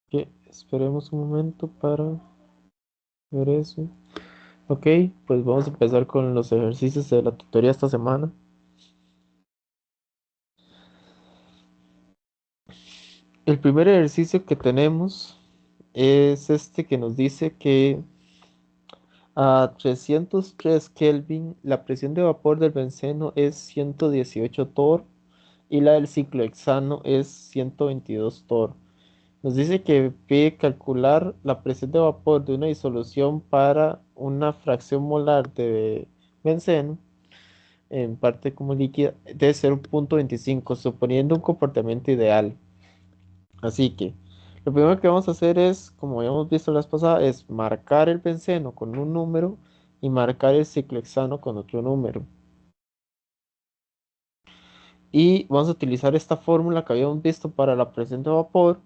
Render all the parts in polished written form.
Que esperemos un momento para ver eso. Ok, pues vamos a empezar con los ejercicios de la tutoría esta semana. El primer ejercicio que tenemos es este que nos dice que a 303 Kelvin la presión de vapor del benceno es 118 torr y la del ciclohexano es 122 torr. Nos dice que pide calcular la presión de vapor de una disolución para una fracción molar de benceno en parte como líquida de 0,25, suponiendo un comportamiento ideal. Así que lo primero que vamos a hacer es, como habíamos visto la vez pasada, es marcar el benceno con un número y marcar el ciclohexano con otro número. Y vamos a utilizar esta fórmula que habíamos visto para la presión de vapor,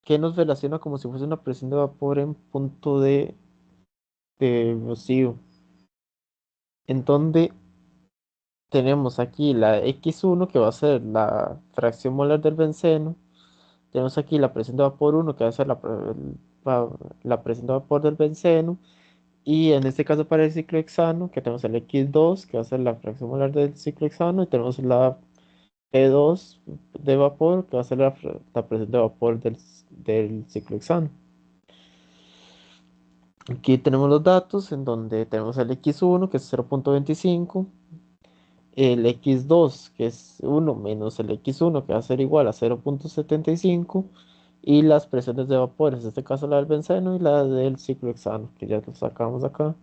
que nos relaciona como si fuese una presión de vapor en punto de rocío, en donde tenemos aquí la X1 que va a ser la fracción molar del benceno. Tenemos aquí la presión de vapor 1 que va a ser la presión de vapor del benceno. Y en este caso para el ciclohexano, que tenemos el X2 que va a ser la fracción molar del ciclohexano. Y tenemos la P2 de vapor, que va a ser la presión de vapor del ciclohexano. Aquí tenemos los datos en donde tenemos el X1 que es 0,25, el X2 que es 1 menos el X1 que va a ser igual a 0,75 y las presiones de vapores, en este caso la del benceno y la del ciclohexano, que ya lo sacamos acá.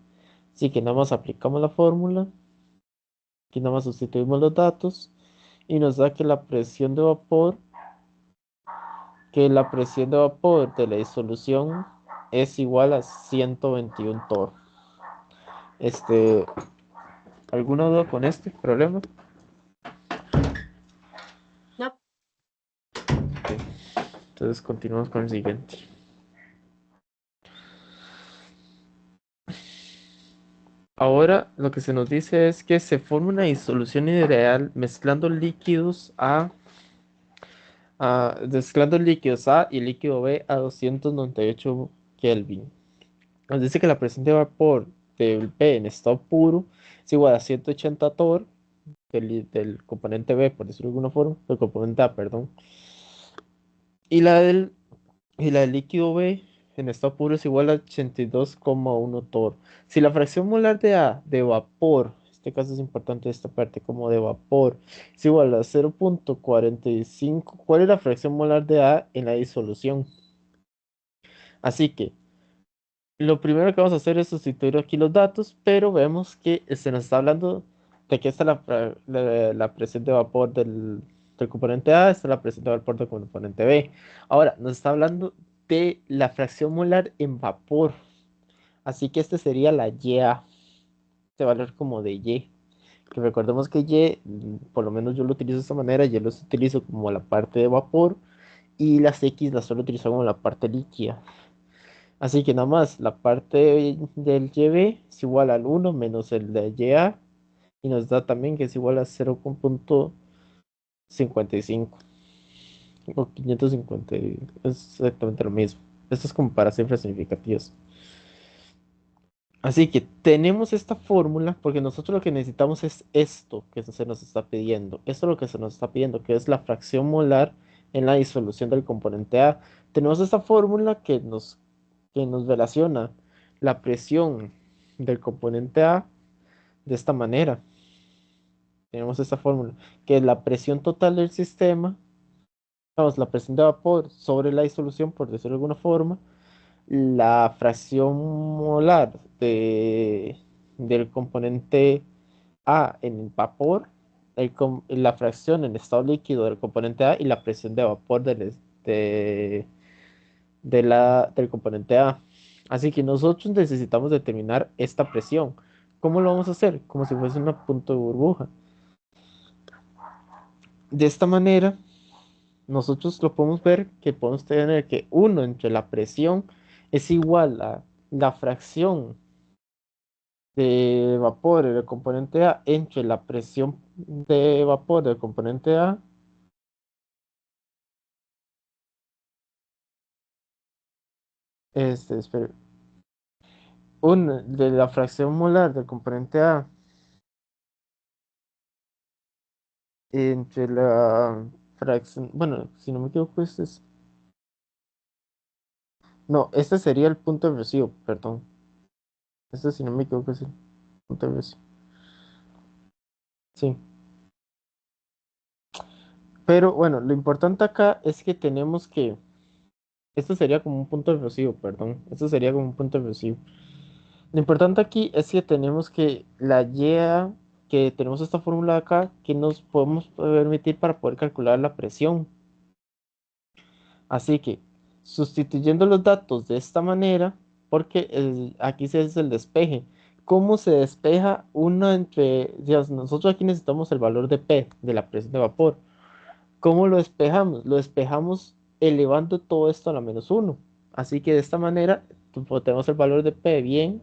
Así que nada más aplicamos la fórmula, aquí nada más sustituimos los datos y nos da que la presión de vapor de la disolución es igual a 121 torr. Este, ¿Alguna duda con este problema? No. Ok, entonces continuamos con el siguiente. Ahora lo que se nos dice es que se forma una disolución ideal mezclando líquidos A y líquido B a 298 Kelvin. Nos dice que la presión de vapor del B en estado puro es igual a 180 torr del componente B, por decirlo de alguna forma, del componente A, perdón. Y la del líquido B en estado puro es igual a 82,1 torr. Si la fracción molar de A de vapor, en este caso es importante esta parte como de vapor, es igual a 0,45, ¿cuál es la fracción molar de A en la disolución? Así que lo primero que vamos a hacer es sustituir aquí los datos, pero vemos que se nos está hablando de que esta es la presión de vapor del componente A, esta es la presión de vapor del componente B. Ahora, nos está hablando de la fracción molar en vapor, así que este sería la YA, este valor como de Y. Que recordemos que Y, por lo menos yo lo utilizo de esta manera, Y lo utilizo como la parte de vapor y las X las suelo utilizar como la parte líquida. Así que nada más, la parte del YB es igual al 1 menos el de YA y nos da también que es igual a 0,55 o 550, es exactamente lo mismo. Esto es como para cifras significativas. Así que tenemos esta fórmula porque nosotros lo que necesitamos es esto que se nos está pidiendo. Esto es lo que se nos está pidiendo, que es la fracción molar en la disolución del componente A. Tenemos esta fórmula que nos relaciona la presión del componente A de esta manera. Tenemos esta fórmula, que es la presión total del sistema, vamos, la presión de vapor sobre la disolución, por decirlo de alguna forma, la fracción molar del componente A en vapor, la fracción en estado líquido del componente A y la presión de vapor de, del componente A. Así que nosotros necesitamos determinar esta presión. ¿Cómo lo vamos a hacer? Como si fuese un punto de burbuja. De esta manera, nosotros lo podemos ver que podemos tener que uno entre la presión es igual a la fracción de vapor del componente A entre la presión de vapor del componente A Espera, de la fracción molar del componente A entre la fracción, bueno, si no me equivoco, no, este sería el punto de recibo, perdón. Este, si no me equivoco, es el punto de recibo. Sí. Pero bueno, lo importante acá es que tenemos que, esto sería como un punto de recibo, perdón. Esto sería como un punto de recibo. Lo importante aquí es que tenemos que la YA, que tenemos esta fórmula acá, que nos podemos permitir para poder calcular la presión. Así que sustituyendo los datos de esta manera, porque aquí se hace el despeje. ¿Cómo se despeja uno entre, Dios, nosotros aquí necesitamos el valor de P, de la presión de vapor? ¿Cómo lo despejamos? Lo despejamos elevando todo esto a la -1. Así que de esta manera tenemos el valor de P bien.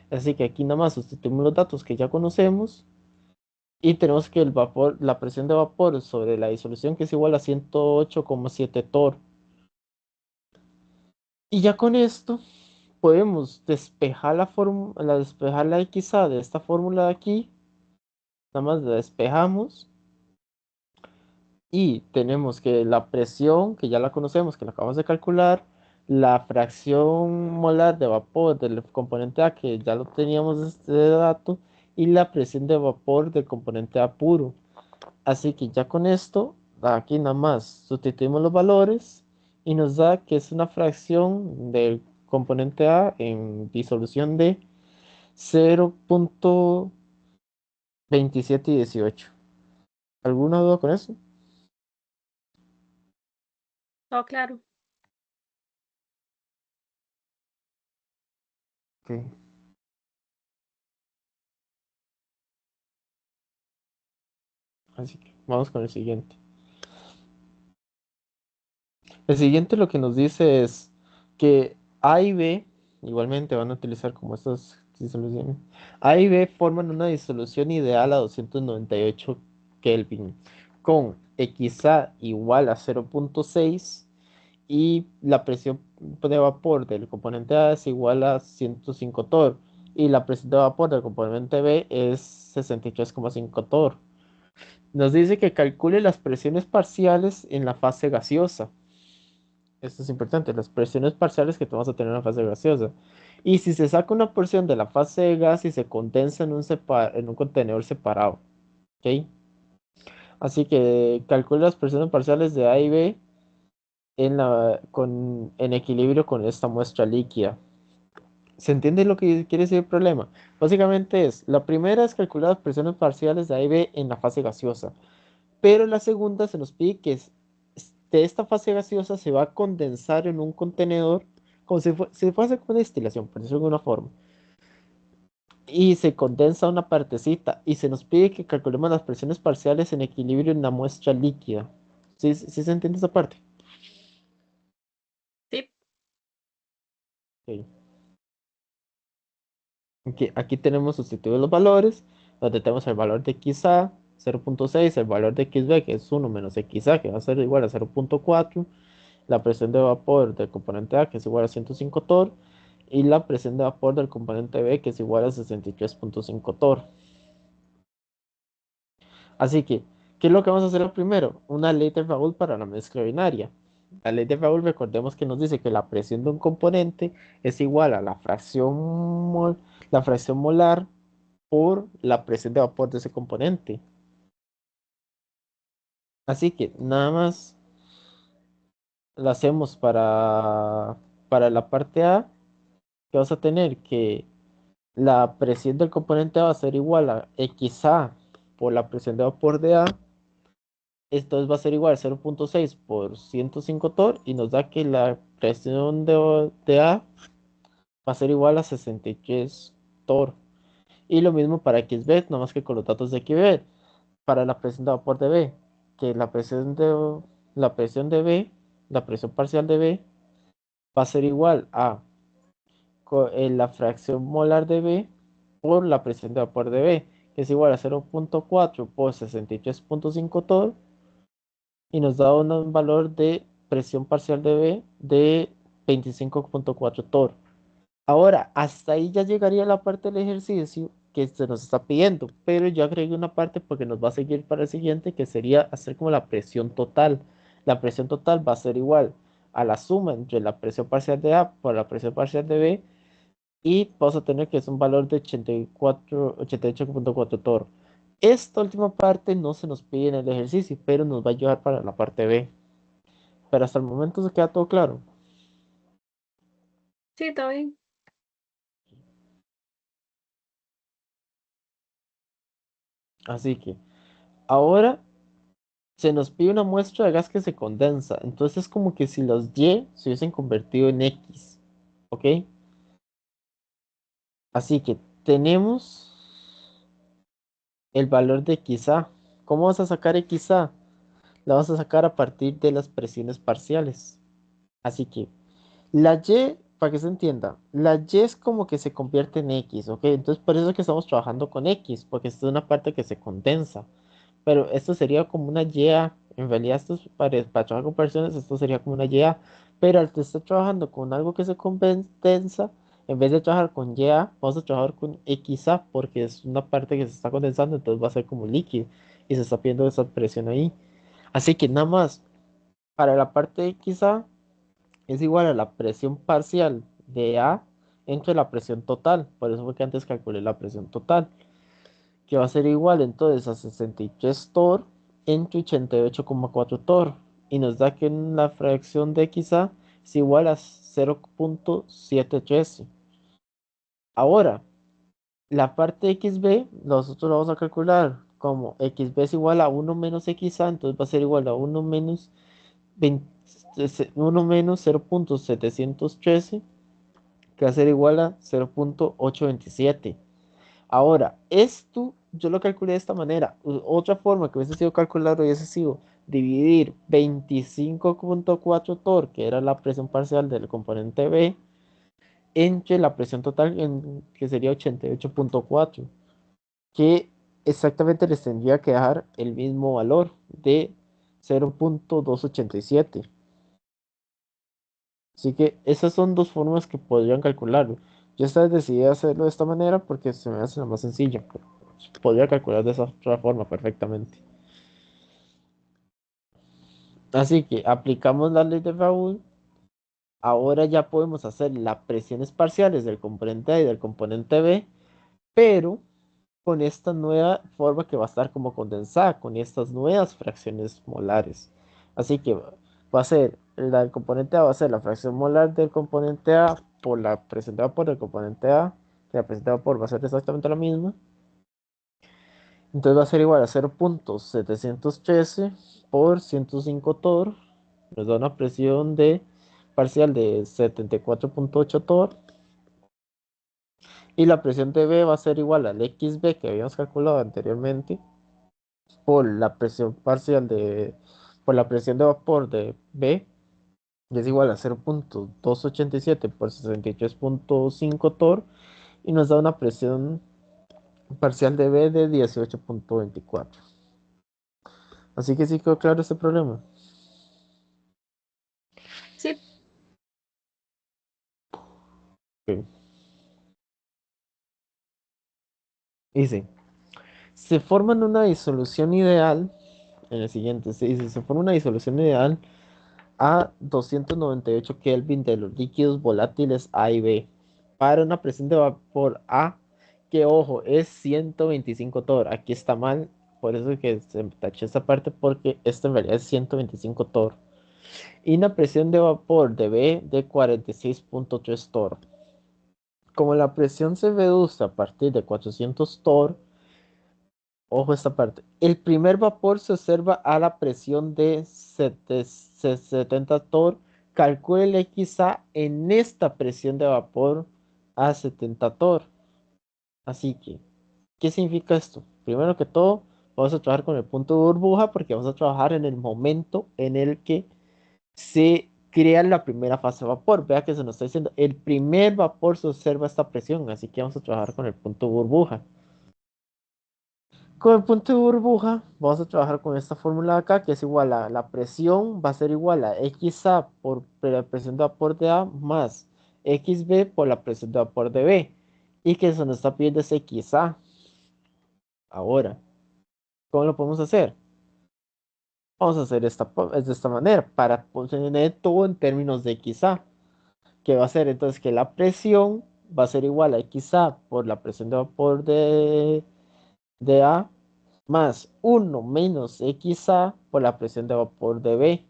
Así que aquí nada más sustituimos los datos que ya conocemos y tenemos que el vapor, la presión de vapor sobre la disolución, que es igual a 108,7 torr. Y ya con esto podemos despejar despejar la XA de esta fórmula de aquí. Nada más la despejamos y tenemos que la presión, que ya la conocemos, que la acabamos de calcular, la fracción molar de vapor del componente A, que ya lo teníamos este dato, y la presión de vapor del componente A puro. Así que ya con esto, aquí nada más sustituimos los valores y nos da que es una fracción del componente A en disolución de 0,2718. ¿Alguna duda con eso? Todo claro. Ok, así que vamos con el siguiente. El siguiente lo que nos dice es que A y B, igualmente van a utilizar como estas disoluciones, A y B forman una disolución ideal a 298 Kelvin con XA igual a 0,6 y la presión de vapor del componente A es igual a 105 torr y la presión de vapor del componente B es 63,5 torr. Nos dice que calcule las presiones parciales en la fase gaseosa. Esto es importante, las presiones parciales que tú vas a tener en la fase gaseosa. Y si se saca una porción de la fase de gas y se condensa en un contenedor separado. ¿Ok? Así que calcule las presiones parciales de A y B en equilibrio con esta muestra líquida. ¿Se entiende lo que quiere decir el problema? Básicamente la primera es calcular las presiones parciales de A y B en la fase gaseosa. Pero la segunda se nos pide que de esta fase gaseosa se va a condensar en un contenedor, como si fuese como una destilación, por decirlo de alguna forma. Y se condensa una partecita y se nos pide que calculemos las presiones parciales en equilibrio en la muestra líquida. ¿Sí se entiende esa parte? Sí. Ok. Aquí tenemos sustituidos los valores, donde tenemos el valor de XA 0,6, el valor de XB que es 1 menos XA que va a ser igual a 0,4, la presión de vapor del componente A que es igual a 105 torr y la presión de vapor del componente B que es igual a 63,5 torr. Así que, ¿qué es lo que vamos a hacer primero? Una ley de Raoult para la mezcla binaria. La ley de Raoult, recordemos que nos dice que la presión de un componente es igual a la fracción molar por la presión de vapor de ese componente. Así que nada más lo hacemos para la parte A, que vas a tener que la presión del componente A va a ser igual a XA por la presión de vapor de A. Esto va a ser igual a 0,6 por 105 torr y nos da que la presión de A va a ser igual a 63 torr. Y lo mismo para XB, nomás que con los datos de XB. Para la presión de vapor de B, que la presión de B, la presión parcial de B, va a ser igual a la fracción molar de B por la presión de vapor de B, que es igual a 0,4 por 63,5 torr y nos da un valor de presión parcial de B de 25.4 torr. Ahora, hasta ahí ya llegaría la parte del ejercicio que se nos está pidiendo, pero yo agregué una parte porque nos va a seguir para el siguiente, que sería hacer como la presión total. La presión total va a ser igual a la suma entre la presión parcial de A por la presión parcial de B, y vamos a tener que es un valor de 88.4 torr. Esta última parte no se nos pide en el ejercicio, pero nos va a ayudar para la parte B. Pero hasta el momento se queda todo claro. Sí, está bien. Así que ahora se nos pide una muestra de gas que se condensa. Entonces es como que si los Y se hubiesen convertido en X. ¿Ok? Así que tenemos el valor de XA. ¿Cómo vas a sacar XA? La vas a sacar a partir de las presiones parciales. Así que la Y, para que se entienda, la Y es como que se convierte en X, ¿ok? Entonces por eso es que estamos trabajando con X, porque esta es una parte que se condensa. Pero esto sería como una YA. En realidad, esto es para trabajar con personas, esto sería como una YA. Pero al estar trabajando con algo que se condensa, en vez de trabajar con YA, vamos a trabajar con XA, porque es una parte que se está condensando, entonces va a ser como líquido y se está pidiendo esa presión ahí. Así que nada más, para la parte de XA es igual a la presión parcial de A entre la presión total. Por eso fue que antes calculé la presión total, que va a ser igual entonces a 63 torr entre 88,4 torr, y nos da que en la fracción de XA es igual a 0.713. Ahora, la parte de XB nosotros lo vamos a calcular como XB es igual a 1 menos XA, entonces va a ser igual a 1 menos 20 1 menos 0.713, que va a ser igual a 0.827. Ahora, esto yo lo calculé de esta manera. Otra forma que hubiese sido calcular hubiese sido dividir 25.4 torr, que era la presión parcial del componente B, entre la presión total, que sería 88.4, que exactamente les tendría que dar el mismo valor de 0.287. Así que esas son dos formas que podrían calcularlo. Yo esta vez decidí hacerlo de esta manera porque se me hace la más sencilla, pero podría calcular de esa otra forma perfectamente. Así que aplicamos la ley de Raoult. Ahora ya podemos hacer las presiones parciales del componente A y del componente B, pero con esta nueva forma que va a estar como condensada, con estas nuevas fracciones molares. Así que va a ser, la del componente A va a ser la fracción molar del componente A por la presión de vapor del componente A, que la presión de vapor va a ser exactamente la misma. Entonces va a ser igual a 0.713 por 105 torr, nos da una presión de parcial de 74.8 torr, y la presión de B va a ser igual al XB que habíamos calculado anteriormente por la presión parcial por la presión de vapor de B, que es igual a 0.287 por 63.5 torr, y nos da una presión parcial de B de 18.24. Así que sí quedó claro este problema. Sí, Ok. Dice, se forman una disolución ideal, en el siguiente, se dice, se forma una disolución ideal a 298 Kelvin de los líquidos volátiles A y B para una presión de vapor A, que ojo, es 125 torr. Aquí está mal, por eso es que se tachó esta parte, porque esto en realidad es 125 torr. Y una presión de vapor de B de 46.3 torr. Como la presión se reduce a partir de 400 torr, ojo esta parte, el primer vapor se observa a la presión de 70 torr. Calcule el XA en esta presión de vapor a 70 torr. Así que, ¿qué significa esto? Primero que todo, vamos a trabajar con el punto de burbuja, porque vamos a trabajar en el momento en el que se crea la primera fase de vapor. Vea que se nos está diciendo, el primer vapor se observa a esta presión, así que vamos a trabajar con el punto de burbuja. Con el punto de burbuja, vamos a trabajar con esta fórmula de acá, que es igual a la presión, va a ser igual a XA por la presión de vapor de A más XB por la presión de vapor de B. Y que se nos está pidiendo es XA. Ahora, ¿cómo lo podemos hacer? Vamos a hacer es de esta manera, para poner todo en términos de XA, que va a ser entonces que la presión va a ser igual a XA por la presión de vapor de A más uno menos XA por la presión de vapor de B.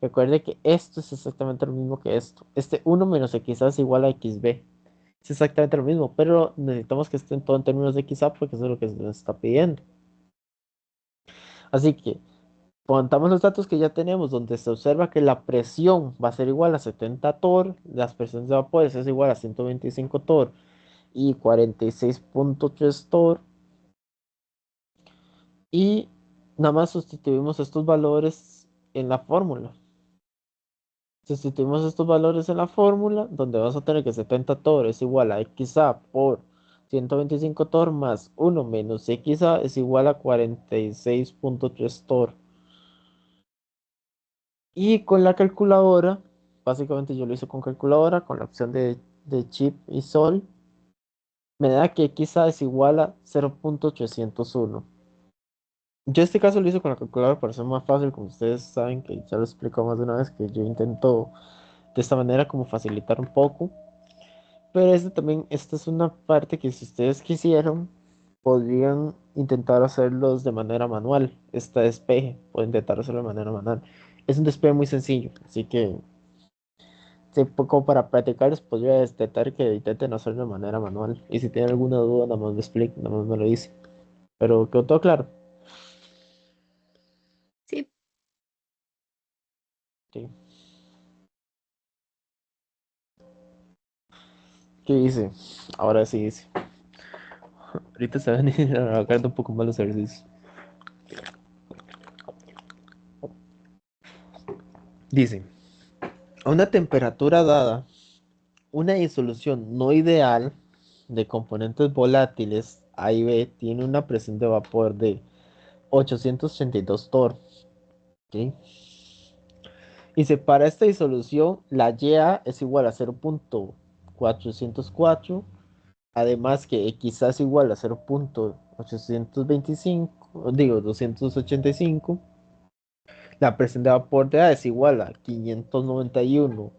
Recuerde que esto es exactamente lo mismo que esto. Este uno menos XA es igual a XB. Es exactamente lo mismo, pero necesitamos que estén todo en términos de XA porque eso es lo que se nos está pidiendo. Así que contamos los datos que ya tenemos, donde se observa que la presión va a ser igual a 70 torr, las presiones de vapores es igual a 125 torr y 46.3 torr. Y nada más sustituimos estos valores en la fórmula. Sustituimos estos valores en la fórmula, donde vamos a tener que 70 torr es igual a XA por 125 torr más 1 menos XA es igual a 46.3 torr. Y con la calculadora, básicamente yo lo hice con calculadora, con la opción de chip y sol, me da que XA es igual a 0.801. Yo este caso lo hice con la calculadora para ser más fácil, como ustedes saben que ya lo explico más de una vez, que yo intento de esta manera como facilitar un poco. Pero este también, esta es una parte que si ustedes quisieran, podrían intentar hacerlos de manera manual. Esta despeje, pueden intentar hacerlo de manera manual. Es un despeje muy sencillo, así que sí, como para practicar les podría destetar que intenten hacerlo de manera manual. Y si tienen alguna duda, nada más me explico, nada más me lo dice. Pero quedó todo claro. Sí, Sí. ¿Qué dice? Ahora sí dice. Ahorita se van a ir agarrando un poco más los ejercicios. Dice, a una temperatura dada, una disolución no ideal de componentes volátiles A y B tiene una presión de vapor de 882 torr. ¿Ok? Y se para esta disolución, la YA es igual a 0.404, además que XA es igual a 0.825, digo 285. La presión de vapor de A es igual a 591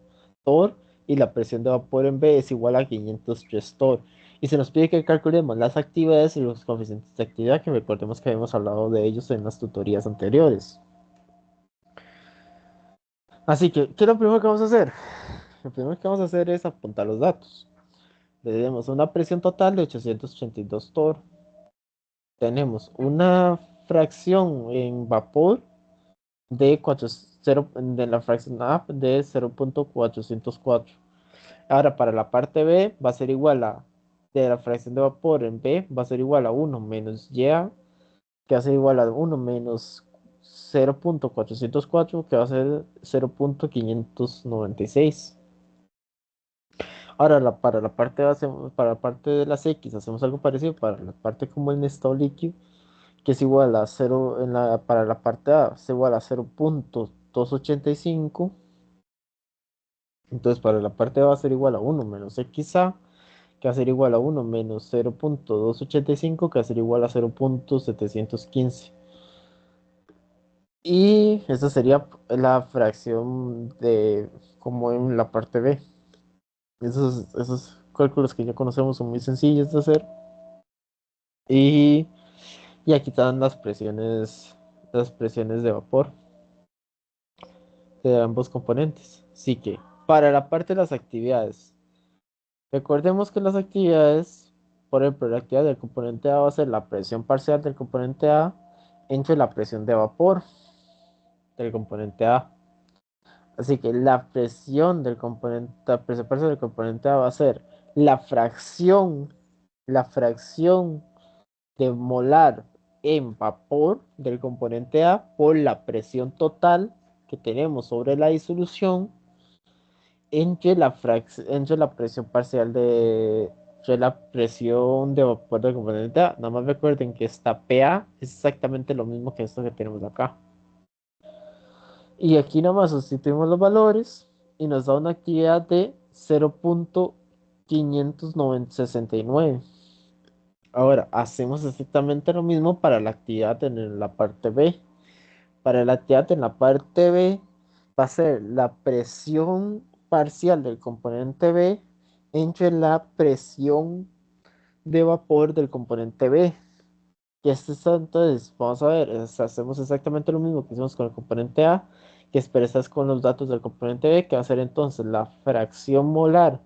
torr y la presión de vapor en B es igual a 503 torr. Y se nos pide que calculemos las actividades y los coeficientes de actividad, que recordemos que habíamos hablado de ellos en las tutorías anteriores. Así que, ¿qué es lo primero que vamos a hacer? Lo primero que vamos a hacer es apuntar los datos. Tenemos una presión total de 882 torr. Tenemos una fracción en vapor de, 4, de la fracción A de 0.404. Ahora, para la parte B va a ser igual a, de la fracción de vapor en B va a ser igual a uno menos YA, que va a ser igual a uno menos 0.404, que va a ser 0.596. Ahora, para la parte para la parte de las X hacemos algo parecido para la parte como en estado líquido, que es igual a cero para la parte A es igual a 0.285. Entonces, para la parte A va a ser igual a uno menos XA, que va a ser igual a uno menos 0.285, que va a ser igual a 0.715. Y esa sería la fracción de como en la parte B. Esos cálculos que ya conocemos son muy sencillos de hacer. Y, y aquí están las presiones de vapor de ambos componentes. Así que para la parte de las actividades, recordemos que las actividades, por ejemplo, la actividad del componente A va a ser la presión parcial del componente A entre la presión de vapor del componente A. Así que la presión parcial del componente A va a ser la la fracción de molar en vapor del componente A por la presión total que tenemos sobre la disolución entre la presión parcial entre la presión de vapor del componente A. Nada más recuerden que esta PA es exactamente lo mismo que esto que tenemos acá. Y aquí nada más sustituimos los valores y nos da una actividad de 0.569. Ahora, hacemos exactamente lo mismo para la actividad en la parte B. Para la actividad en la parte B va a ser la presión parcial del componente B entre la presión de vapor del componente B. Y esto está, entonces, vamos a ver, hacemos exactamente lo mismo que hicimos con el componente A, que expresas con los datos del componente B, que va a ser entonces la fracción molar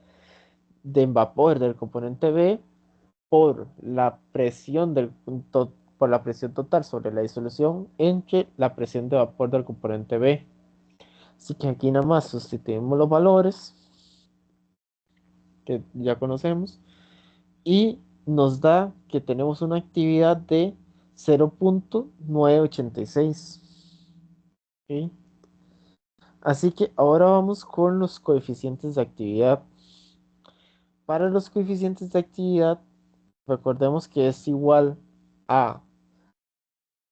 de vapor del componente B por la presión por la presión total sobre la disolución entre la presión de vapor del componente B. Así que aquí nada más sustituimos los valores que ya conocemos y nos da que tenemos una actividad de 0.986. ¿Ok? Así que ahora vamos con los coeficientes de actividad. Para los coeficientes de actividad, recordemos que es igual a...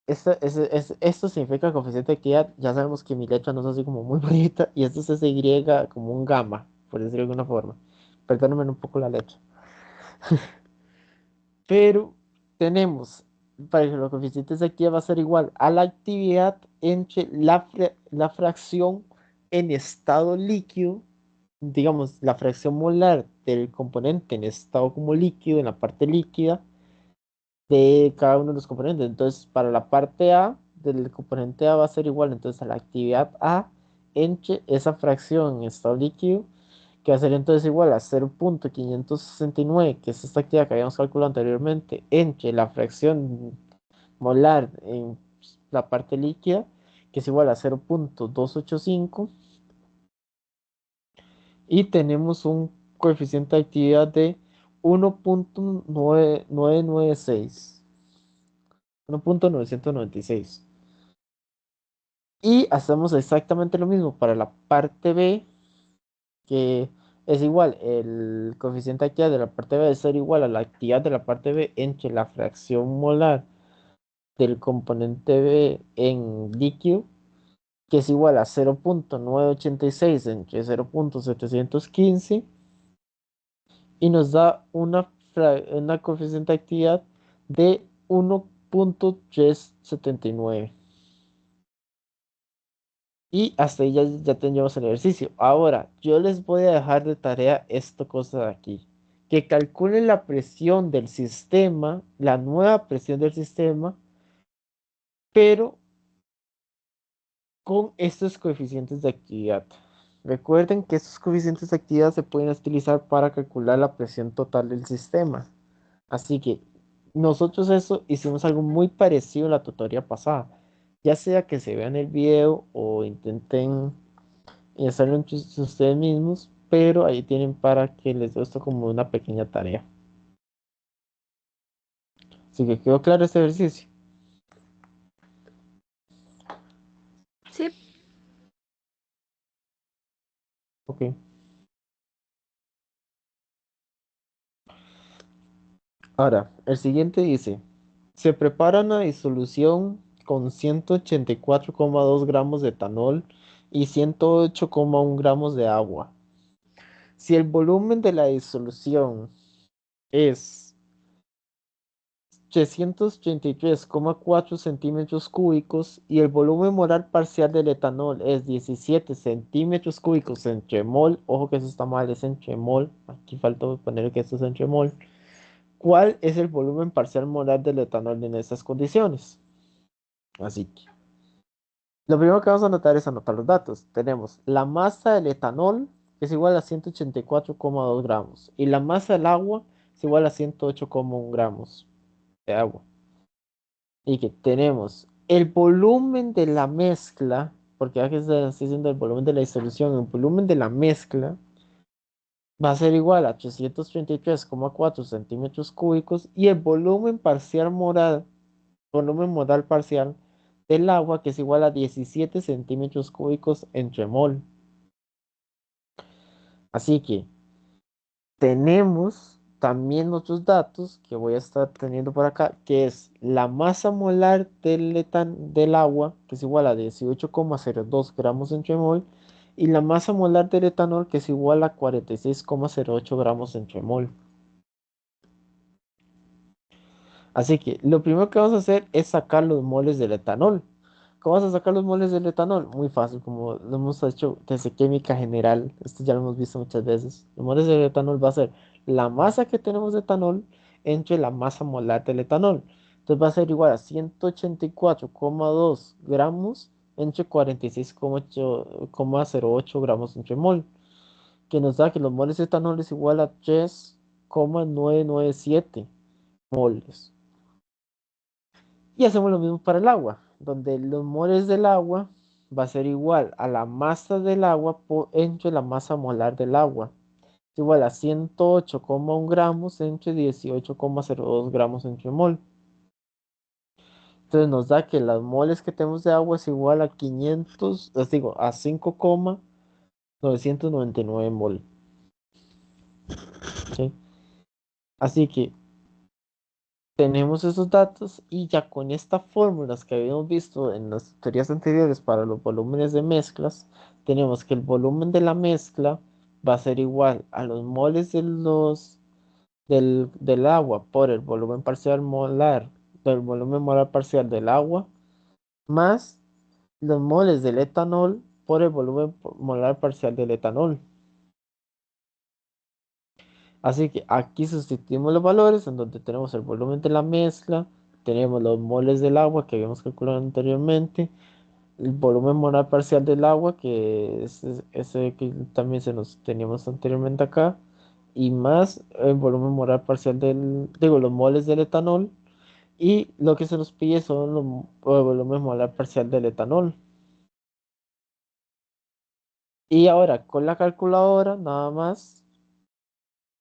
Esto significa coeficiente de actividad. Ya sabemos que mi letra no es así como muy bonita y esto es Y como un gamma, por decirlo de alguna forma. Perdónenme un poco la letra. Pero tenemos, para que los coeficientes de actividad va a ser igual a la actividad entre la fracción en estado líquido, digamos, la fracción molar del componente en estado como líquido, en la parte líquida de cada uno de los componentes. Entonces, para la parte A del componente A va a ser igual entonces a la actividad A entre esa fracción en estado líquido, que va a ser entonces igual a 0.569, que es esta actividad que habíamos calculado anteriormente, entre la fracción molar en la parte líquida, que es igual a 0.285, y tenemos un coeficiente de actividad de 1.996. 1.996. Y hacemos exactamente lo mismo para la parte B, que es igual, el coeficiente de actividad de la parte B debe ser igual a la actividad de la parte B entre la fracción molar del componente B en líquido, que es igual a 0.986 entre 0.715, y nos da una coeficiente de actividad de 1.379. Y hasta ahí ya teníamos el ejercicio. Ahora, yo les voy a dejar de tarea esta cosa de aquí. Que calculen la presión del sistema, la nueva presión del sistema, pero con estos coeficientes de actividad. Recuerden que estos coeficientes de actividad se pueden utilizar para calcular la presión total del sistema. Así que nosotros eso hicimos algo muy parecido en la tutoría pasada. Ya sea que se vean el video o intenten y hacerlo entre ustedes mismos, pero ahí tienen para que les dé esto como una pequeña tarea. Así que quedó claro este ejercicio. Sí. Ok. Ahora, el siguiente dice, se prepara una disolución con 184,2 gramos de etanol y 108,1 gramos de agua. Si el volumen de la disolución es 333,4 centímetros cúbicos y el volumen molar parcial del etanol es 17 centímetros cúbicos entre mol, ojo que eso está mal, es entre mol, aquí falta poner que esto es entre mol. ¿Cuál es el volumen parcial molar del etanol en estas condiciones? Así que, lo primero que vamos a anotar es anotar los datos. Tenemos la masa del etanol, que es igual a 184,2 gramos, y la masa del agua es igual a 108,1 gramos de agua. Y que tenemos el volumen de la mezcla, porque aquí se está diciendo el volumen de la disolución, el volumen de la mezcla va a ser igual a 333,4 centímetros cúbicos y el volumen modal parcial del agua, que es igual a 17 centímetros cúbicos entre mol. Así que tenemos también otros datos que voy a estar teniendo por acá, que es la masa molar del agua, que es igual a 18,02 gramos entre mol, y la masa molar del etanol, que es igual a 46,08 gramos entre mol. Así que lo primero que vamos a hacer es sacar los moles del etanol. ¿Cómo vas a sacar los moles del etanol? Muy fácil, como lo hemos hecho desde química general. Esto ya lo hemos visto muchas veces. Los moles del etanol va a ser la masa que tenemos de etanol entre la masa molar del etanol. Entonces va a ser igual a 184,2 gramos entre 46,08 gramos entre mol, que nos da que los moles de etanol es igual a 3,997 moles. Y hacemos lo mismo para el agua, donde los moles del agua va a ser igual a la masa del agua entre la masa molar del agua. Es igual a 108,1 gramos entre 18,02 gramos entre mol. Entonces nos da que las moles que tenemos de agua es igual a 500, les digo, a 5,999 mol. ¿Sí? Así que tenemos esos datos y ya con estas fórmulas que habíamos visto en las teorías anteriores para los volúmenes de mezclas, tenemos que el volumen de la mezcla va a ser igual a los moles del agua por el volumen parcial molar, del volumen molar parcial del agua, más los moles del etanol por el volumen molar parcial del etanol. Así que aquí sustituimos los valores en donde tenemos el volumen de la mezcla, tenemos los moles del agua que habíamos calculado anteriormente, el volumen molar parcial del agua, que es ese que también se nos teníamos anteriormente acá, y más el volumen molar parcial digo, los moles del etanol, y lo que se nos pide son el volumen molar parcial del etanol. Y ahora con la calculadora, nada más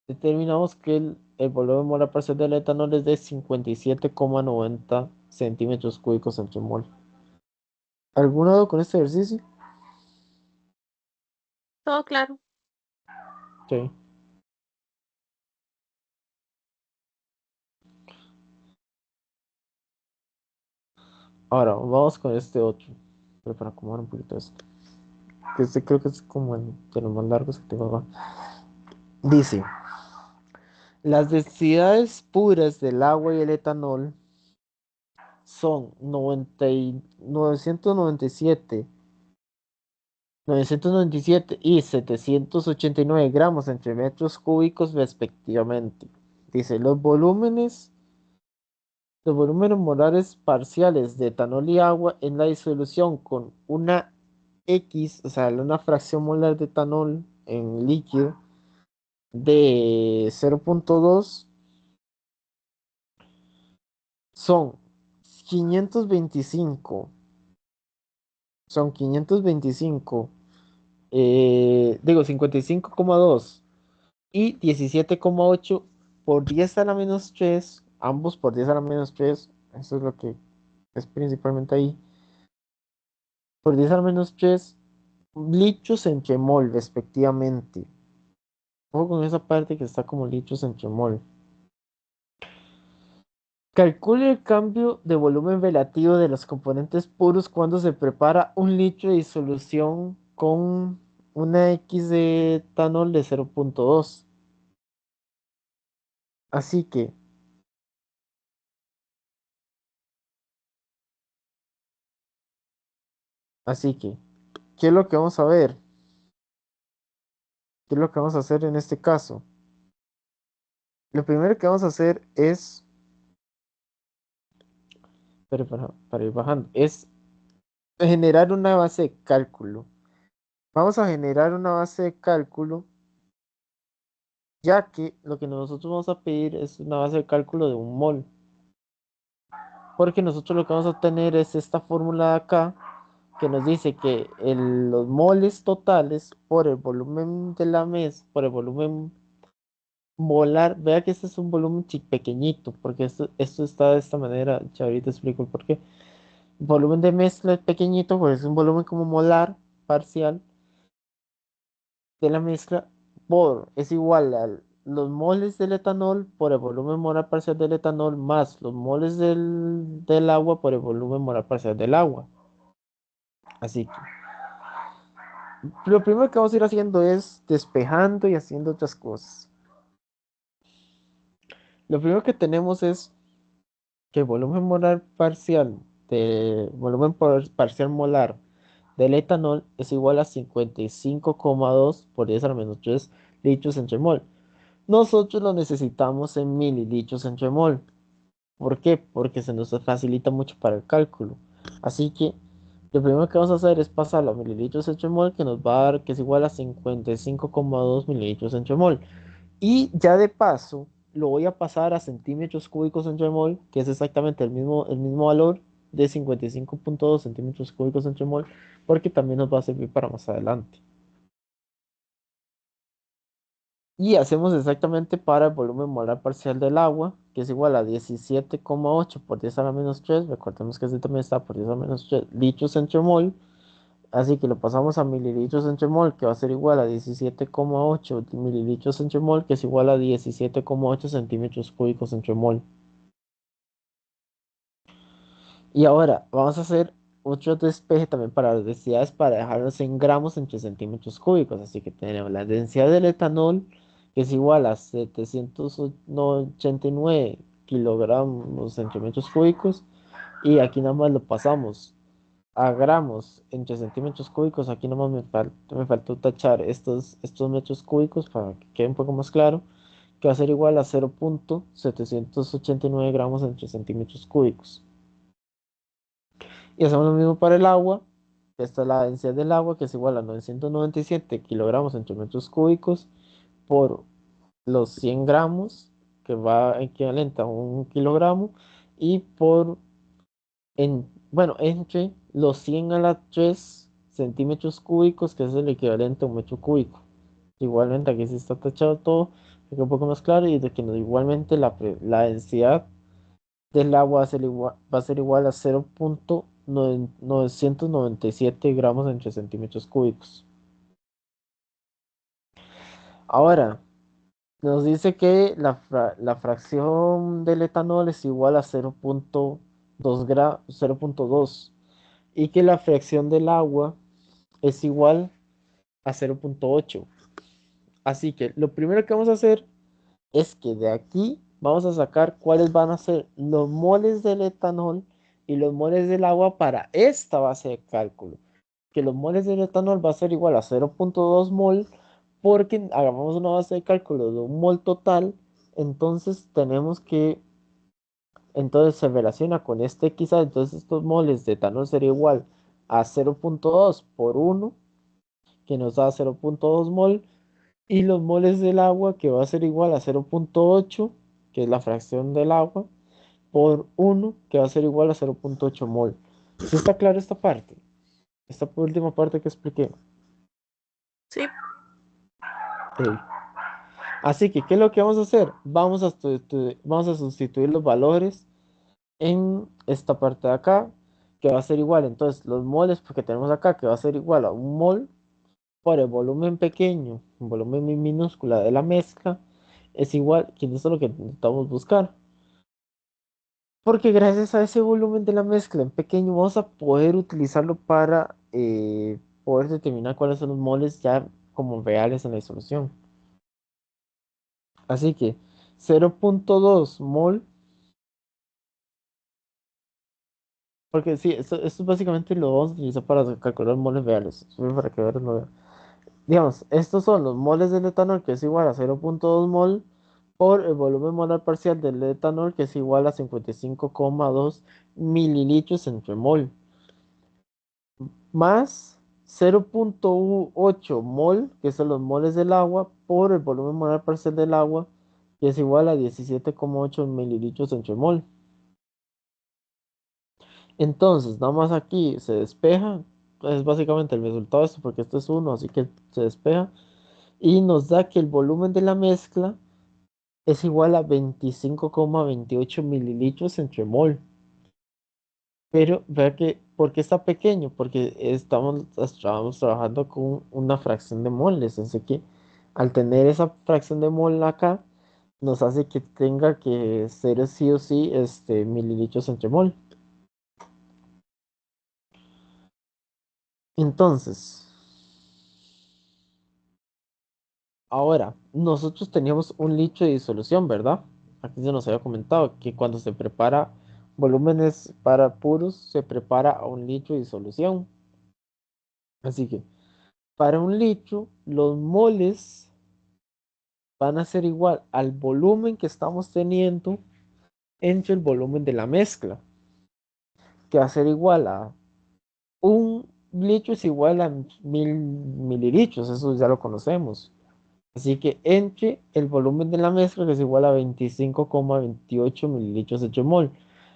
determinamos que el volumen molar parcial del etanol es de 57,90 centímetros cúbicos entre mol. ¿Alguna duda con este ejercicio? Todo claro. Sí. Ahora, vamos con este otro. Pero para acomodar un poquito esto. Que este creo que es como el de los más largos que tengo acá. Dice, las densidades puras del agua y el etanol son 997 y 789 gramos entre metros cúbicos respectivamente. Dice, los volúmenes molares parciales de etanol y agua en la disolución con una X, o sea, una fracción molar de etanol en líquido de 0,2 son 525, son 525, digo 55,2 y 17,8 por 10 a la menos 3, ambos por 10 a la menos 3, eso es lo que es principalmente ahí, por 10 a la menos 3 litros entre mol respectivamente. Ojo con esa parte que está como litros entre mol. Calcule el cambio de volumen relativo de los componentes puros cuando se prepara un litro de disolución con una X de etanol de 0,2. Así que, así que, ¿qué es lo que vamos a ver? ¿Qué es lo que vamos a hacer en este caso? Lo primero que vamos a hacer es, pero para ir bajando, es generar una base de cálculo. Vamos a generar una base de cálculo, ya que lo que nosotros vamos a pedir es una base de cálculo de un mol. Porque nosotros lo que vamos a obtener es esta fórmula de acá, que nos dice que los moles totales por el volumen de la mesa, por el volumen molar, vea que este es un volumen pequeñito, porque esto está de esta manera, ya ahorita explico el por qué. El volumen de mezcla es pequeñito, pues es un volumen como molar parcial de la mezcla, es igual los moles del etanol por el volumen molar parcial del etanol más los moles del agua por el volumen molar parcial del agua. Así que lo primero que vamos a ir haciendo es despejando y haciendo otras cosas. Lo primero que tenemos es que el volumen molar parcial parcial molar del etanol es igual a 55,2 por 10 a la menos 3 litros entre mol. Nosotros lo necesitamos en mililitros entre mol. ¿Por qué? Porque se nos facilita mucho para el cálculo. Así que lo primero que vamos a hacer es pasarlo a mililitros entre mol, que nos va a dar que es igual a 55,2 mililitros entre mol. Y ya de paso, lo voy a pasar a centímetros cúbicos entre mol, que es exactamente el mismo valor de 55,2 centímetros cúbicos entre mol, porque también nos va a servir para más adelante. Y hacemos exactamente para el volumen molar parcial del agua, que es igual a 17,8 por 10 a la menos 3. Recordemos que este también está por 10 a la menos 3 litros entre mol. Así que lo pasamos a mililitros entre mol, que va a ser igual a 17,8 mililitros entre mol, que es igual a 17,8 centímetros cúbicos entre mol. Y ahora vamos a hacer otro despeje también para las densidades para dejarlos en gramos entre centímetros cúbicos. Así que tenemos la densidad del etanol, que es igual a 789 kilogramos entre metros cúbicos. Y aquí nada más lo pasamos a gramos entre centímetros cúbicos. Aquí nada más me faltó tachar estos metros cúbicos para que quede un poco más claro, que va a ser igual a 0,789 gramos entre centímetros cúbicos. Y hacemos lo mismo para el agua. Esta es la densidad del agua, que es igual a 997 kilogramos entre metros cúbicos por los 100 gramos, que va equivalente a 1 kilogramo, y bueno, entre los 100 a la 3 centímetros cúbicos, que es el equivalente a un metro cúbico. Igualmente aquí sí está tachado todo, queda un poco más claro, y de que igualmente la densidad del agua va a ser igual a 0,997 gramos entre centímetros cúbicos. Ahora, nos dice que la fracción del etanol es igual a 0,2 y que la fracción del agua es igual a 0,8. Así que lo primero que vamos a hacer es que de aquí vamos a sacar cuáles van a ser los moles del etanol y los moles del agua para esta base de cálculo. Que los moles del etanol va a ser igual a 0,2 mol, porque hagamos una base de cálculo de un mol total, entonces entonces se relaciona con este quizá, entonces estos moles de etanol sería igual a 0,2 por 1, que nos da 0,2 mol, y los moles del agua, que va a ser igual a 0,8, que es la fracción del agua, por 1, que va a ser igual a 0,8 mol. ¿Sí está claro esta parte? Esta última parte que expliqué. Sí. Ok. Así que, ¿qué es lo que vamos a hacer? Vamos a sustituir los valores en esta parte de acá, que va a ser igual. Entonces, los moles, porque tenemos acá, que va a ser igual a un mol por el volumen pequeño, un volumen muy minúscula de la mezcla, es igual, que eso es lo que intentamos buscar. Porque gracias a ese volumen de la mezcla en pequeño, vamos a poder utilizarlo para poder determinar cuáles son los moles ya como reales en la disolución. Así que 0,2 mol, porque sí, esto básicamente lo vamos a utilizar para calcular moles reales, solo para que vean lo vean. Digamos, estos son los moles del etanol, que es igual a 0,2 mol, por el volumen molar parcial del etanol, que es igual a 55,2 mililitros entre mol, más 0,8 mol, que son los moles del agua, por el volumen molar parcial del agua, que es igual a 17,8 mililitros entre mol. Entonces, nada más aquí se despeja, es básicamente el resultado de esto, porque esto es 1, así que se despeja, y nos da que el volumen de la mezcla es igual a 25,28 mililitros entre mol. Pero vea que, ¿por qué está pequeño? Porque estamos trabajando con una fracción de moles, así que Al tener esa fracción de mol acá, nos hace que tenga que ser sí o sí mililitros entre mol. Entonces, ahora, nosotros teníamos un litro de disolución, ¿verdad? Aquí se nos había comentado que cuando se prepara volúmenes para puros, se prepara a un litro de disolución. Así que, para un litro, los moles van a ser igual al volumen que estamos teniendo entre el volumen de la mezcla, que va a ser igual a un litro es igual a 1000 mililitros, eso ya lo conocemos. Así que entre el volumen de la mezcla, que es igual a 25,28 mililitros de mol.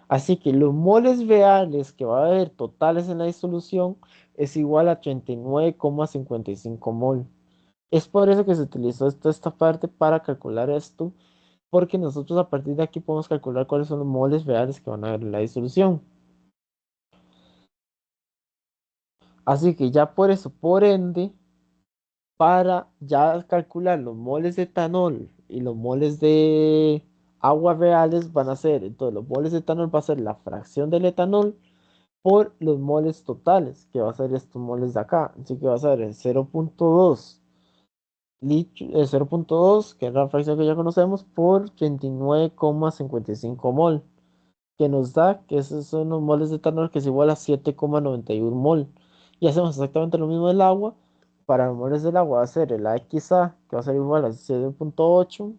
Así que los moles reales que va a haber totales en la disolución es igual a 39,55 mol. Es por eso que se utilizó esta parte para calcular esto, porque nosotros a partir de aquí podemos calcular cuáles son los moles reales que van a haber en la disolución. Así que ya por eso, por ende, para ya calcular los moles de etanol y los moles de agua reales van a ser, entonces los moles de etanol va a ser la fracción del etanol por los moles totales, que va a ser estos moles de acá. Así que va a ser el 0,2 litro, el 0,2, que es la fracción que ya conocemos, por 39,55 mol, que nos da que esos son los moles de etanol, que es igual a 7,91 mol. Y hacemos exactamente lo mismo del agua. Para los moles del agua va a ser el AXA, que va a ser igual a 0,8,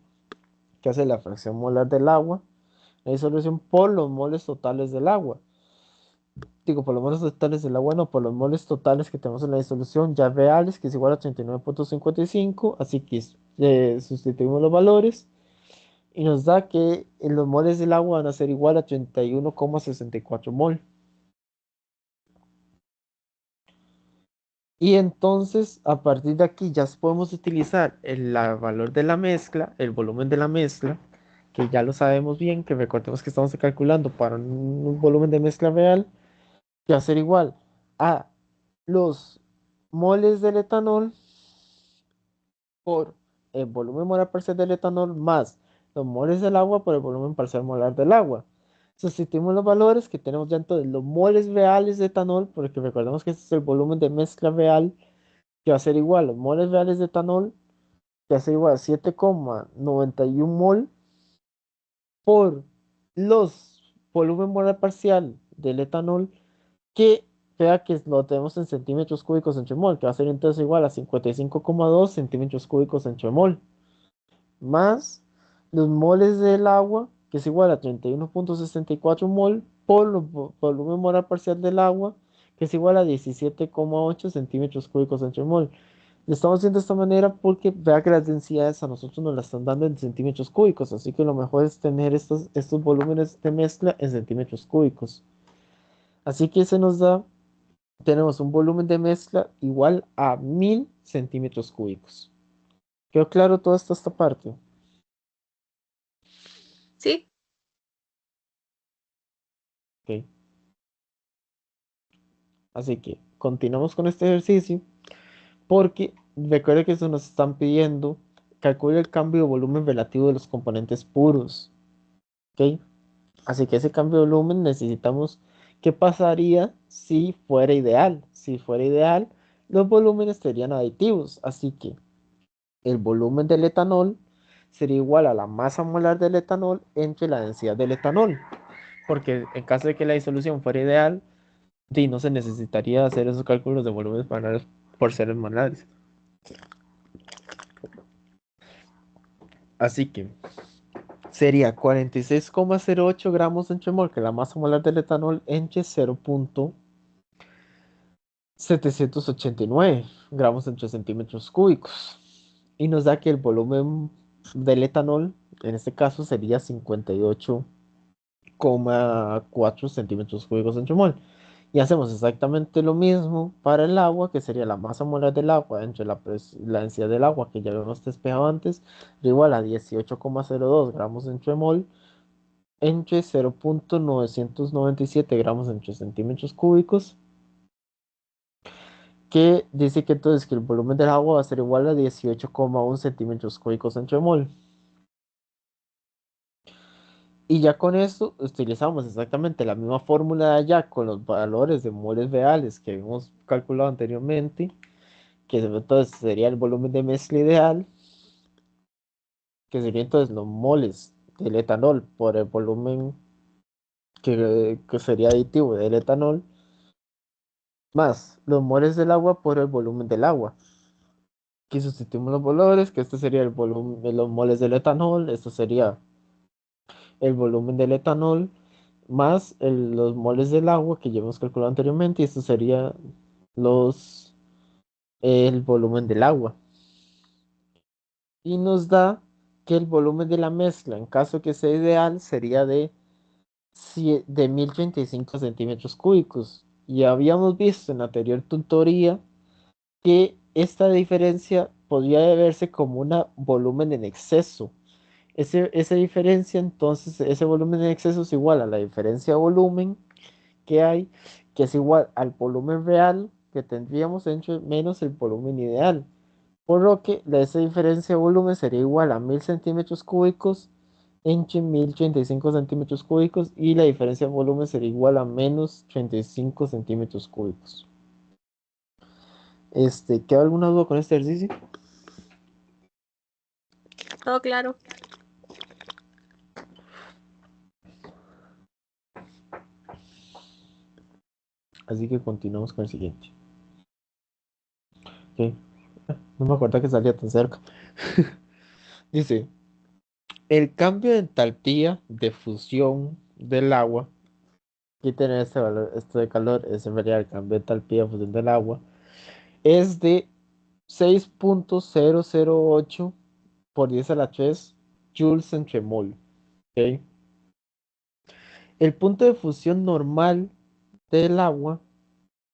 que hace la fracción molar del agua, la disolución por los moles totales del agua. Digo, por los moles totales del agua, no, por los moles totales que tenemos en la disolución ya reales, que es igual a 39,55. Así que sustituimos los valores y nos da que los moles del agua van a ser igual a 31,64 mol. Y entonces, a partir de aquí, ya podemos utilizar valor de la mezcla, el volumen de la mezcla, que ya lo sabemos bien, que recordemos que estamos calculando para un volumen de mezcla real, que va a ser igual a los moles del etanol por el volumen molar parcial del etanol más los moles del agua por el volumen parcial molar del agua. Sustituimos los valores que tenemos ya entonces los moles reales de etanol, porque recordemos que este es el volumen de mezcla real, que va a ser igual a los moles reales de etanol, que va a ser igual a 7,91 mol por los volumen molar parcial del etanol, que vea que lo tenemos en centímetros cúbicos entre mol, que va a ser entonces igual a 55,2 centímetros cúbicos entre mol, más los moles del agua, que es igual a 31,64 mol por el volumen molar parcial del agua, que es igual a 17,8 centímetros cúbicos entre mol. Lo estamos haciendo de esta manera porque vea que las densidades a nosotros nos las están dando en centímetros cúbicos, así que lo mejor es tener estos volúmenes de mezcla en centímetros cúbicos. Así que se nos da, tenemos un volumen de mezcla igual a 1000 centímetros cúbicos. ¿Quedó claro toda esta parte? Sí, Ok. Así que continuamos con este ejercicio porque recuerda que eso nos están pidiendo calcule el cambio de volumen relativo de los componentes puros. ¿Ok? Así que ese cambio de volumen necesitamos qué pasaría si fuera ideal. Si fuera ideal, los volúmenes serían aditivos. Así que el volumen del etanol sería igual a la masa molar del etanol entre la densidad del etanol. Porque en caso de que la disolución fuera ideal, no se necesitaría hacer esos cálculos de volúmenes molares por seres molares. Así que sería 46,08 gramos entre mol, que la masa molar del etanol entre 0,789 gramos entre centímetros cúbicos. Y nos da que el volumen del etanol, en este caso, sería 58,4 centímetros cúbicos entre mol. Y hacemos exactamente lo mismo para el agua, que sería la masa molar del agua entre la densidad del agua, que ya habíamos despejado antes, igual a 18,02 gramos entre mol, entre 0,997 gramos entre centímetros cúbicos. que dice que entonces que el volumen del agua va a ser igual a 18,1 centímetros cúbicos entre mol. Y ya con esto utilizamos exactamente la misma fórmula de allá con los valores de moles reales que hemos calculado anteriormente, que entonces sería el volumen de mezcla ideal, que sería entonces los moles del etanol por el volumen que sería aditivo del etanol, más los moles del agua por el volumen del agua. Aquí sustituimos los valores, que este sería el volumen de los moles del etanol, esto sería el volumen del etanol, más los moles del agua que ya hemos calculado anteriormente, y esto sería los, el volumen del agua. Y nos da que el volumen de la mezcla, en caso que sea ideal, sería de 1035 centímetros cúbicos. Y habíamos visto en la anterior tutoría que esta diferencia podría verse como un volumen en exceso. Esa diferencia, entonces, ese volumen en exceso es igual a la diferencia de volumen que hay, que es igual al volumen real que tendríamos entre menos el volumen ideal. Por lo que esa diferencia de volumen sería igual a 1000 centímetros cúbicos entre 1035 centímetros cúbicos y la diferencia de volumen sería igual a menos 35 centímetros cúbicos. ¿Queda alguna duda con este ejercicio? Todo claro. Así que continuamos con el siguiente. Ok, no me acuerdo que salía tan cerca. Dice, el cambio de entalpía de fusión del agua, aquí tener este valor, esto de calor, es en realidad el cambio de entalpía de fusión del agua, es de 6,008 por 10 a la 3 joules entre mol. ¿Ok? El punto de fusión normal del agua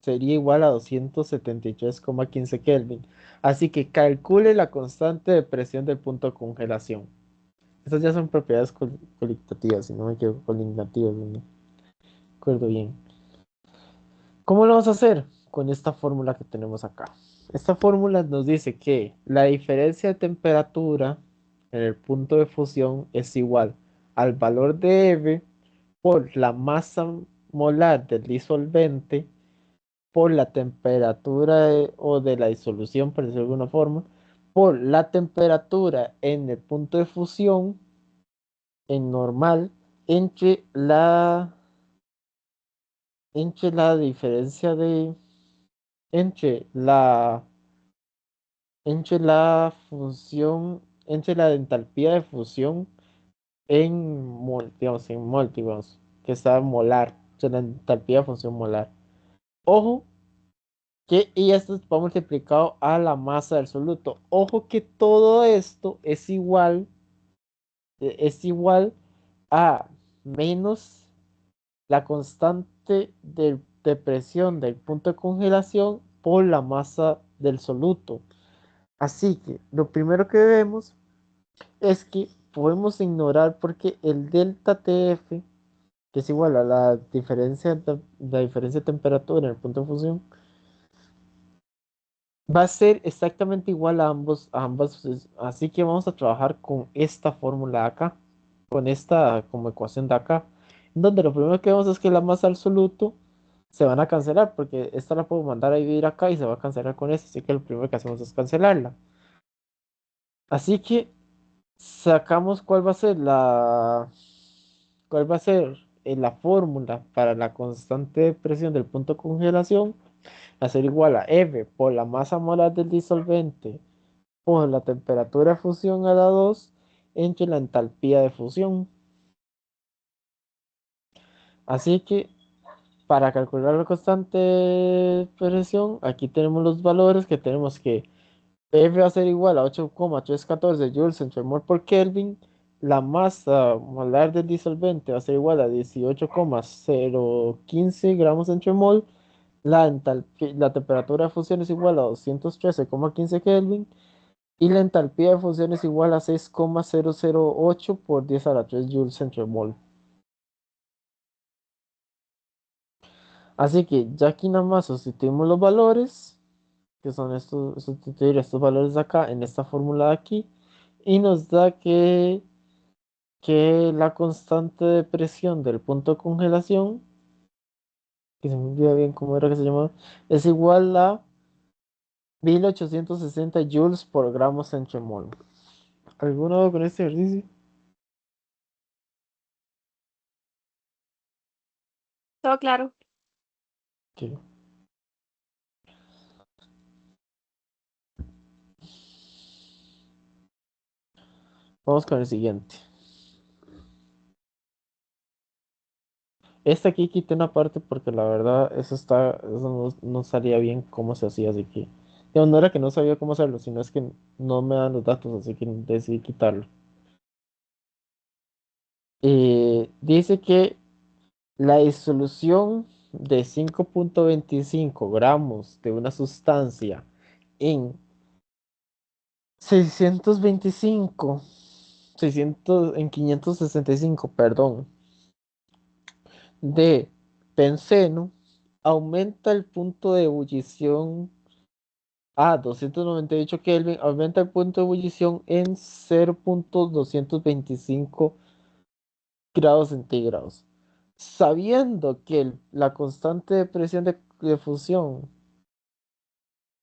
sería igual a 273,15 Kelvin. Así que calcule la constante de presión del punto de congelación. Estas ya son propiedades cualitativas, si no me equivoco, cualitativas, no me acuerdo bien. ¿Cómo lo vamos a hacer? Con esta fórmula que tenemos acá. Esta fórmula nos dice que la diferencia de temperatura en el punto de fusión es igual al valor de F por la masa molar del disolvente por la temperatura o de la disolución, por decirlo de alguna forma, por la temperatura en el punto de fusión en normal entre la diferencia de entre la función entre la entalpía de fusión en mol, digamos, en mol, digamos, que está molar, o sea, la entalpía de función molar. Ojo y esto va multiplicado a la masa del soluto. Ojo que todo esto es igual a menos la constante de presión del punto de congelación por la masa del soluto. Así que lo primero que vemos es que podemos ignorar porque el delta TF, que es igual a la diferencia de temperatura en el punto de fusión, va a ser exactamente igual a ambas. Así que vamos a trabajar con esta fórmula de acá, con esta como ecuación de acá, donde lo primero que vemos es que la masa absoluto se van a cancelar, porque esta la puedo mandar a dividir acá y se va a cancelar con esta, así que lo primero que hacemos es cancelarla. Así que sacamos cuál va a ser la fórmula para la constante de presión del punto de congelación, va a ser igual a F por la masa molar del disolvente por la temperatura de fusión a la 2 entre la entalpía de fusión. Así que para calcular la constante de presión, aquí tenemos los valores que tenemos que F va a ser igual a 8,314 joules entre mol por Kelvin. La masa molar del disolvente va a ser igual a 18,015 gramos entre mol. La temperatura de fusión es igual a 213,15 Kelvin. Y la entalpía de fusión es igual a 6,008 por 10 a la 3 joules entre mol. Así que ya aquí nada más sustituimos los valores. que son sustituir estos valores de acá en esta fórmula de aquí, y nos da que la constante de presión del punto de congelación, que se me olvida bien cómo era que se llamaba, es igual a 1860 joules por gramo centimol. ¿Alguna duda con este ejercicio? Todo claro. Ok. Vamos con el siguiente. Este aquí quité una parte porque la verdad eso no salía bien cómo se hacía, así que digamos, no era que no sabía cómo hacerlo, sino es que no me dan los datos, así que decidí quitarlo. Dice que la disolución de 5,25 gramos de una sustancia en 625, 600, en 565, perdón, de benceno aumenta el punto de ebullición a 298 Kelvin, aumenta el punto de ebullición en 0,225 grados centígrados. Sabiendo que la constante de presión de fusión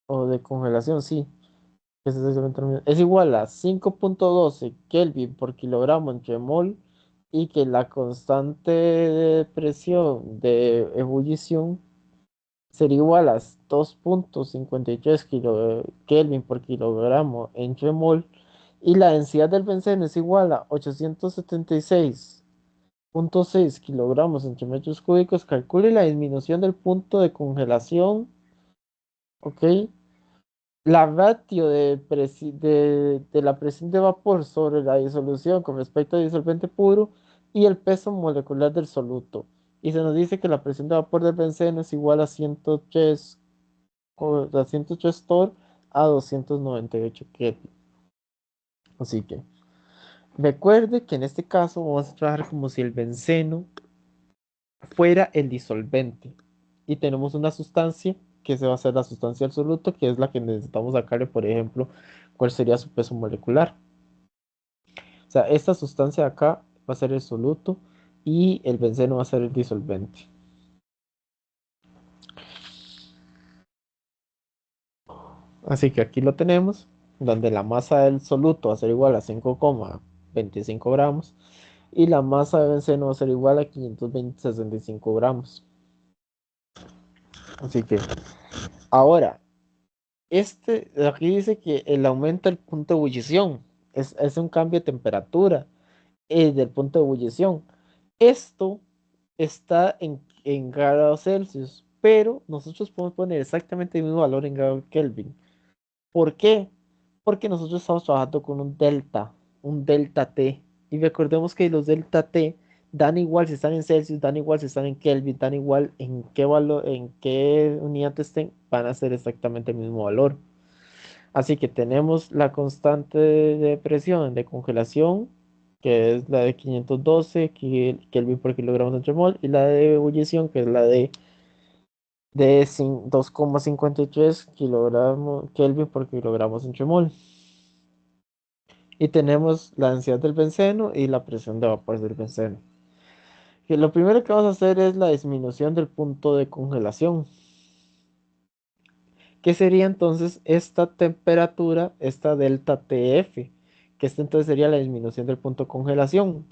o de congelación, sí, es exactamente lo mismo, es igual a 5,12 Kelvin por kilogramo entre mol y que la constante de presión de ebullición sería igual a 2,53 Kelvin por kilogramo entre mol y la densidad del benceno es igual a 876,6 kilogramos entre metros cúbicos. Calcule la disminución del punto de congelación, ¿ok? La ratio de la presión de vapor sobre la disolución con respecto al disolvente puro y el peso molecular del soluto. Y se nos dice que la presión de vapor del benceno es igual a 103, a 103 torr a 298 Kelvin. Así que recuerde que en este caso vamos a trabajar como si el benceno fuera el disolvente. Y tenemos una sustancia que se va a ser la sustancia del soluto, que es la que necesitamos sacarle, por ejemplo, cuál sería su peso molecular. O sea, esta sustancia de acá va a ser el soluto y el benceno va a ser el disolvente. Así que aquí lo tenemos, donde la masa del soluto va a ser igual a 5,25 gramos y la masa de benceno va a ser igual a 565 gramos. Así que ahora, aquí dice que el aumento del punto de ebullición es un cambio de temperatura del punto de ebullición. Esto está en grados Celsius, pero nosotros podemos poner exactamente el mismo valor en grados Kelvin. ¿Por qué? Porque nosotros estamos trabajando con un delta T. Y recordemos que los delta T dan igual si están en Celsius, dan igual si están en Kelvin, dan igual en qué valor, en qué unidad estén, van a ser exactamente el mismo valor. Así que tenemos la constante de presión de congelación, que es la de 512 Kelvin por kilogramo entre mol, y la de ebullición, que es la de 2,53 Kelvin por kilogramo entre mol. Y tenemos la densidad del benceno y la presión de vapor del benceno. Que lo primero que vamos a hacer es la disminución del punto de congelación, que sería entonces esta temperatura, esta delta TF, que esta entonces sería la disminución del punto de congelación,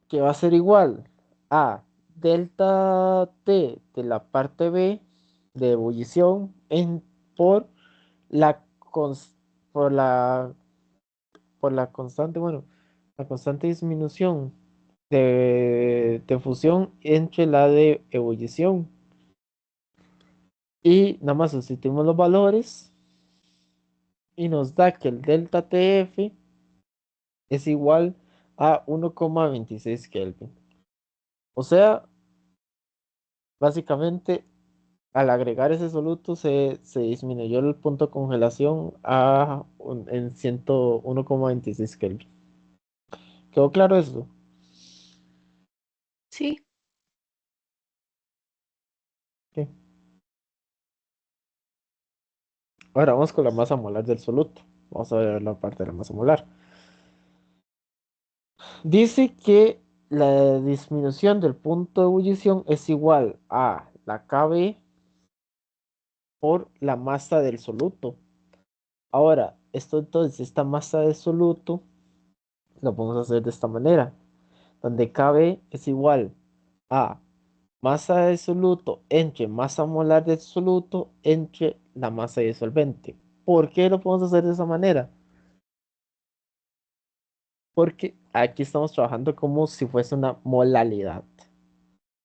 que va a ser igual a delta T de la parte B de ebullición por la, cons- por la, por la constante, bueno, la constante disminución de fusión entre la de ebullición. Y nada más sustituimos los valores y nos da que el delta TF es igual a 1,26 Kelvin. O sea, básicamente al agregar ese soluto se disminuyó el punto de congelación en 101,26 Kelvin. ¿Quedó claro eso? Sí. Ok. Ahora vamos con la masa molar del soluto. Vamos a ver la parte de la masa molar. Dice que la disminución del punto de ebullición es igual a la Kb por la masa del soluto. Ahora, esto entonces, esta masa del soluto, lo podemos hacer de esta manera, donde Kb es igual a masa del soluto entre masa molar del soluto entre la masa disolvente. ¿Por qué lo podemos hacer de esa manera? Porque aquí estamos trabajando como si fuese una molalidad.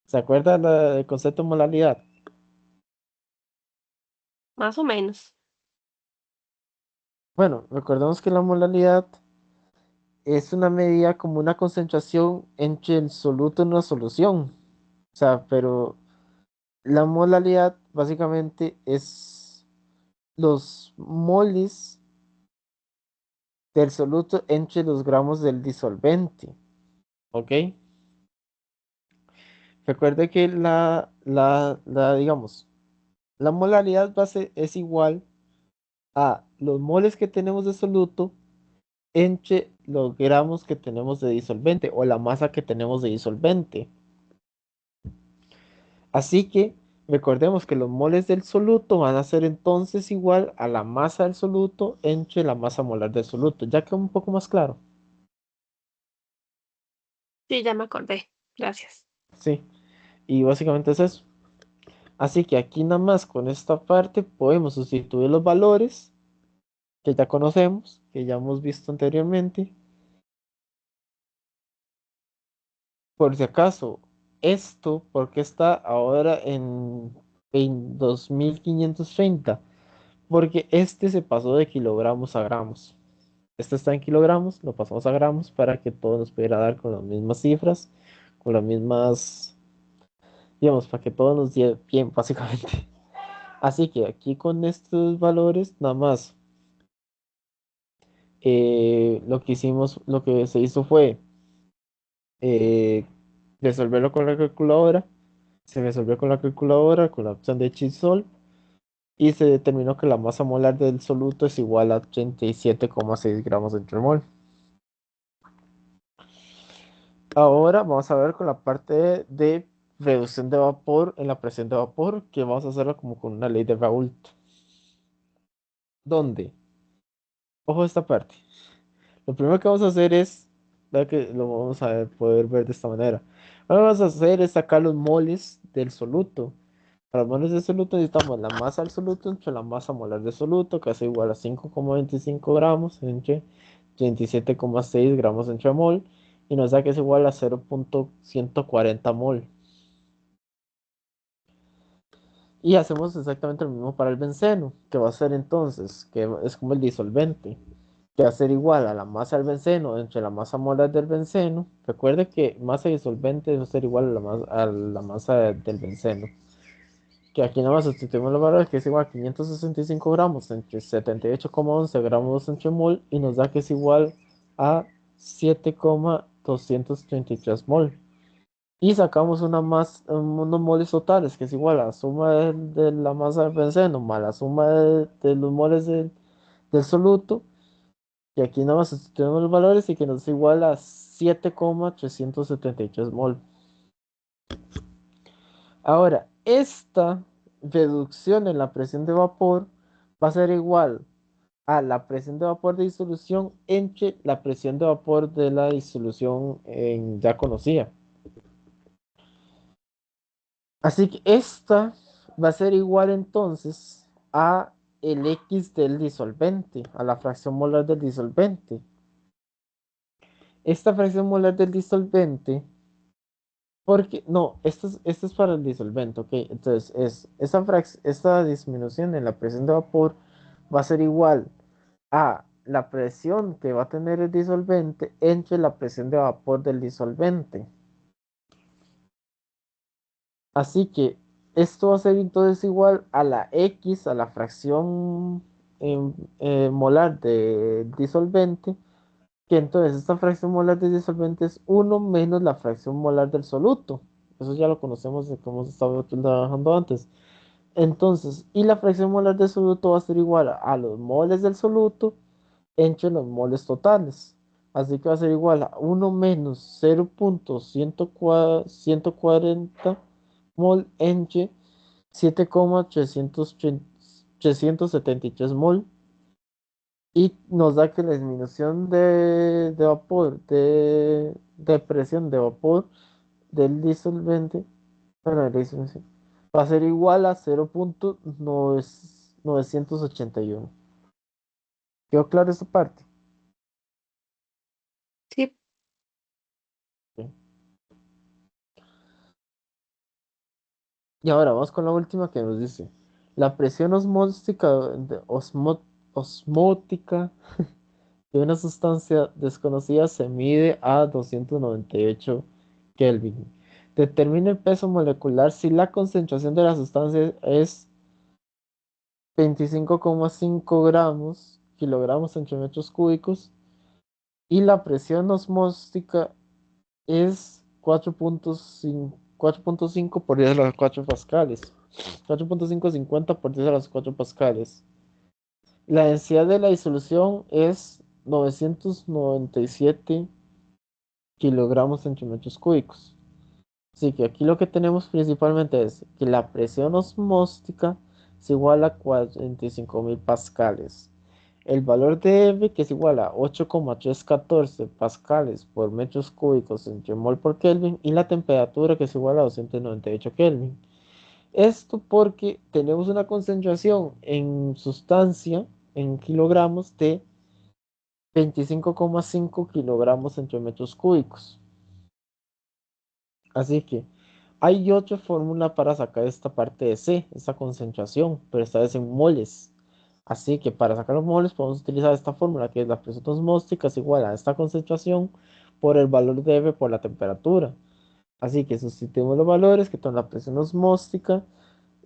¿Se acuerdan del concepto de molalidad? Más o menos. Bueno, recordemos que la molalidad es una medida como una concentración entre el soluto en una solución. O sea, pero la molalidad básicamente es los moles del soluto entre los gramos del disolvente. ¿Ok? Recuerde que digamos, la molaridad base es igual a los moles que tenemos de soluto entre los gramos que tenemos de disolvente o la masa que tenemos de disolvente. Así que recordemos que los moles del soluto van a ser entonces igual a la masa del soluto entre la masa molar del soluto. Ya quedó un poco más claro. Sí, ya me acordé. Gracias. Sí, y básicamente es eso. Así que aquí nada más con esta parte podemos sustituir los valores que ya conocemos, que ya hemos visto anteriormente. Por si acaso, esto, ¿porque está ahora en 2530? Porque este se pasó de kilogramos a gramos. Este está en kilogramos, lo pasamos a gramos para que todo nos pudiera dar con las mismas cifras, con las mismas, digamos, para que todo nos dé bien, básicamente. Así que aquí con estos valores, nada más, lo que hicimos, lo que se hizo fue eh, resolverlo con la calculadora. Se resolvió con la calculadora, con la opción de Chisol, y se determinó que la masa molar del soluto es igual a 37,6 gramos entre mol. Ahora vamos a ver con la parte de reducción de vapor en la presión de vapor, que vamos a hacerlo como con una ley de Raoult. ¿Dónde? Ojo a esta parte. Lo primero que vamos a hacer es, vea que lo vamos a poder ver de esta manera. Lo que vamos a hacer es sacar los moles del soluto. Para los moles de soluto necesitamos la masa del soluto entre la masa molar del soluto, que es igual a 5,25 gramos entre 37,6 gramos entre mol, y nos da que es igual a 0,140 mol. Y hacemos exactamente lo mismo para el benceno, que va a ser entonces, que es como el disolvente, que va a ser igual a la masa del benceno entre la masa molar del benceno. Recuerde que masa disolvente va a ser igual a la masa del benceno. Que aquí nada más sustituimos los valores, que es igual a 565 gramos entre 78,11 gramos entre mol, y nos da que es igual a 7,233 mol. Y sacamos unos moles totales, que es igual a la suma de la masa del benceno más la suma de los moles del soluto. Y aquí nada más sustituimos los valores y que nos da igual a 7,373 mol. Ahora, esta reducción en la presión de vapor va a ser igual a la presión de vapor de disolución entre la presión de vapor de la disolución ya conocida. Así que esta va a ser igual entonces a el X del disolvente, a la fracción molar del disolvente. Esta fracción molar del disolvente, porque, no, esto es para el disolvente, ok. Entonces, esta disminución en la presión de vapor va a ser igual a la presión que va a tener el disolvente entre la presión de vapor del disolvente. Así que esto va a ser entonces igual a la X, a la fracción molar de disolvente, que entonces esta fracción molar de disolvente es 1 menos la fracción molar del soluto. Eso ya lo conocemos de cómo se estaba trabajando antes. Entonces, y la fracción molar del soluto va a ser igual a los moles del soluto entre los moles totales. Así que va a ser igual a 1 menos 0.140 mol entre 7,373 mol. Y nos da que la disminución de vapor, de presión de vapor del disolvente, bueno, la disolución, va a ser igual a 0.981. ¿Quedó claro esta parte? Sí, Ok. Y ahora vamos con la última que nos dice, la presión osmótica de una sustancia desconocida se mide a 298 Kelvin. Determina el peso molecular si la concentración de la sustancia es 25,5 kilogramos entre metros cúbicos y la presión osmótica es 4.5 por 10 a las 4 pascales. 4.550 por 10 a las 4 pascales. La densidad de la disolución es 997 kilogramos centímetros cúbicos. Así que aquí lo que tenemos principalmente es que la presión osmótica es igual a 45.000 pascales. El valor de F, que es igual a 8,314 pascales por metros cúbicos entre mol por Kelvin, y la temperatura, que es igual a 298 Kelvin. Esto porque tenemos una concentración en sustancia, en kilogramos, de 25,5 kilogramos entre metros cúbicos. Así que hay otra fórmula para sacar esta parte de C, esta concentración, pero esta vez en moles. Así que para sacar los moles podemos utilizar esta fórmula, que es la presión osmótica es igual a esta concentración por el valor de F por la temperatura. Así que sustituimos los valores que son la presión osmótica,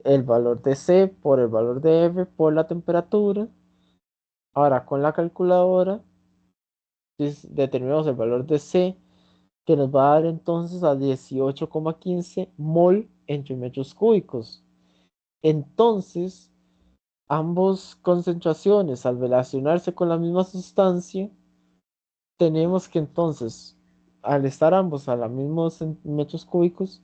el valor de C por el valor de F por la temperatura. Ahora con la calculadora determinamos el valor de C, que nos va a dar entonces a 18,15 mol entre metros cúbicos. Entonces, ambas concentraciones, al relacionarse con la misma sustancia, tenemos que entonces, al estar ambos a los mismos metros cúbicos,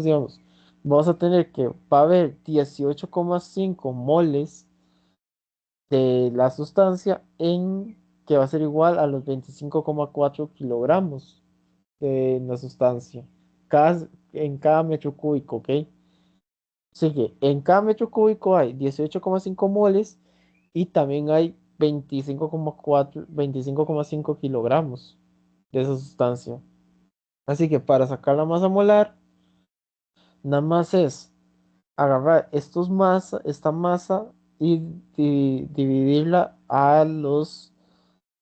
digamos, vamos a tener que va a haber 18,5 moles de la sustancia que va a ser igual a los 25,4 kilogramos de la sustancia en cada metro cúbico, ¿ok? Así que en cada metro cúbico hay 18,5 moles y también hay 25,5 kilogramos de esa sustancia. Así que para sacar la masa molar, nada más es agarrar esta masa y dividirla a los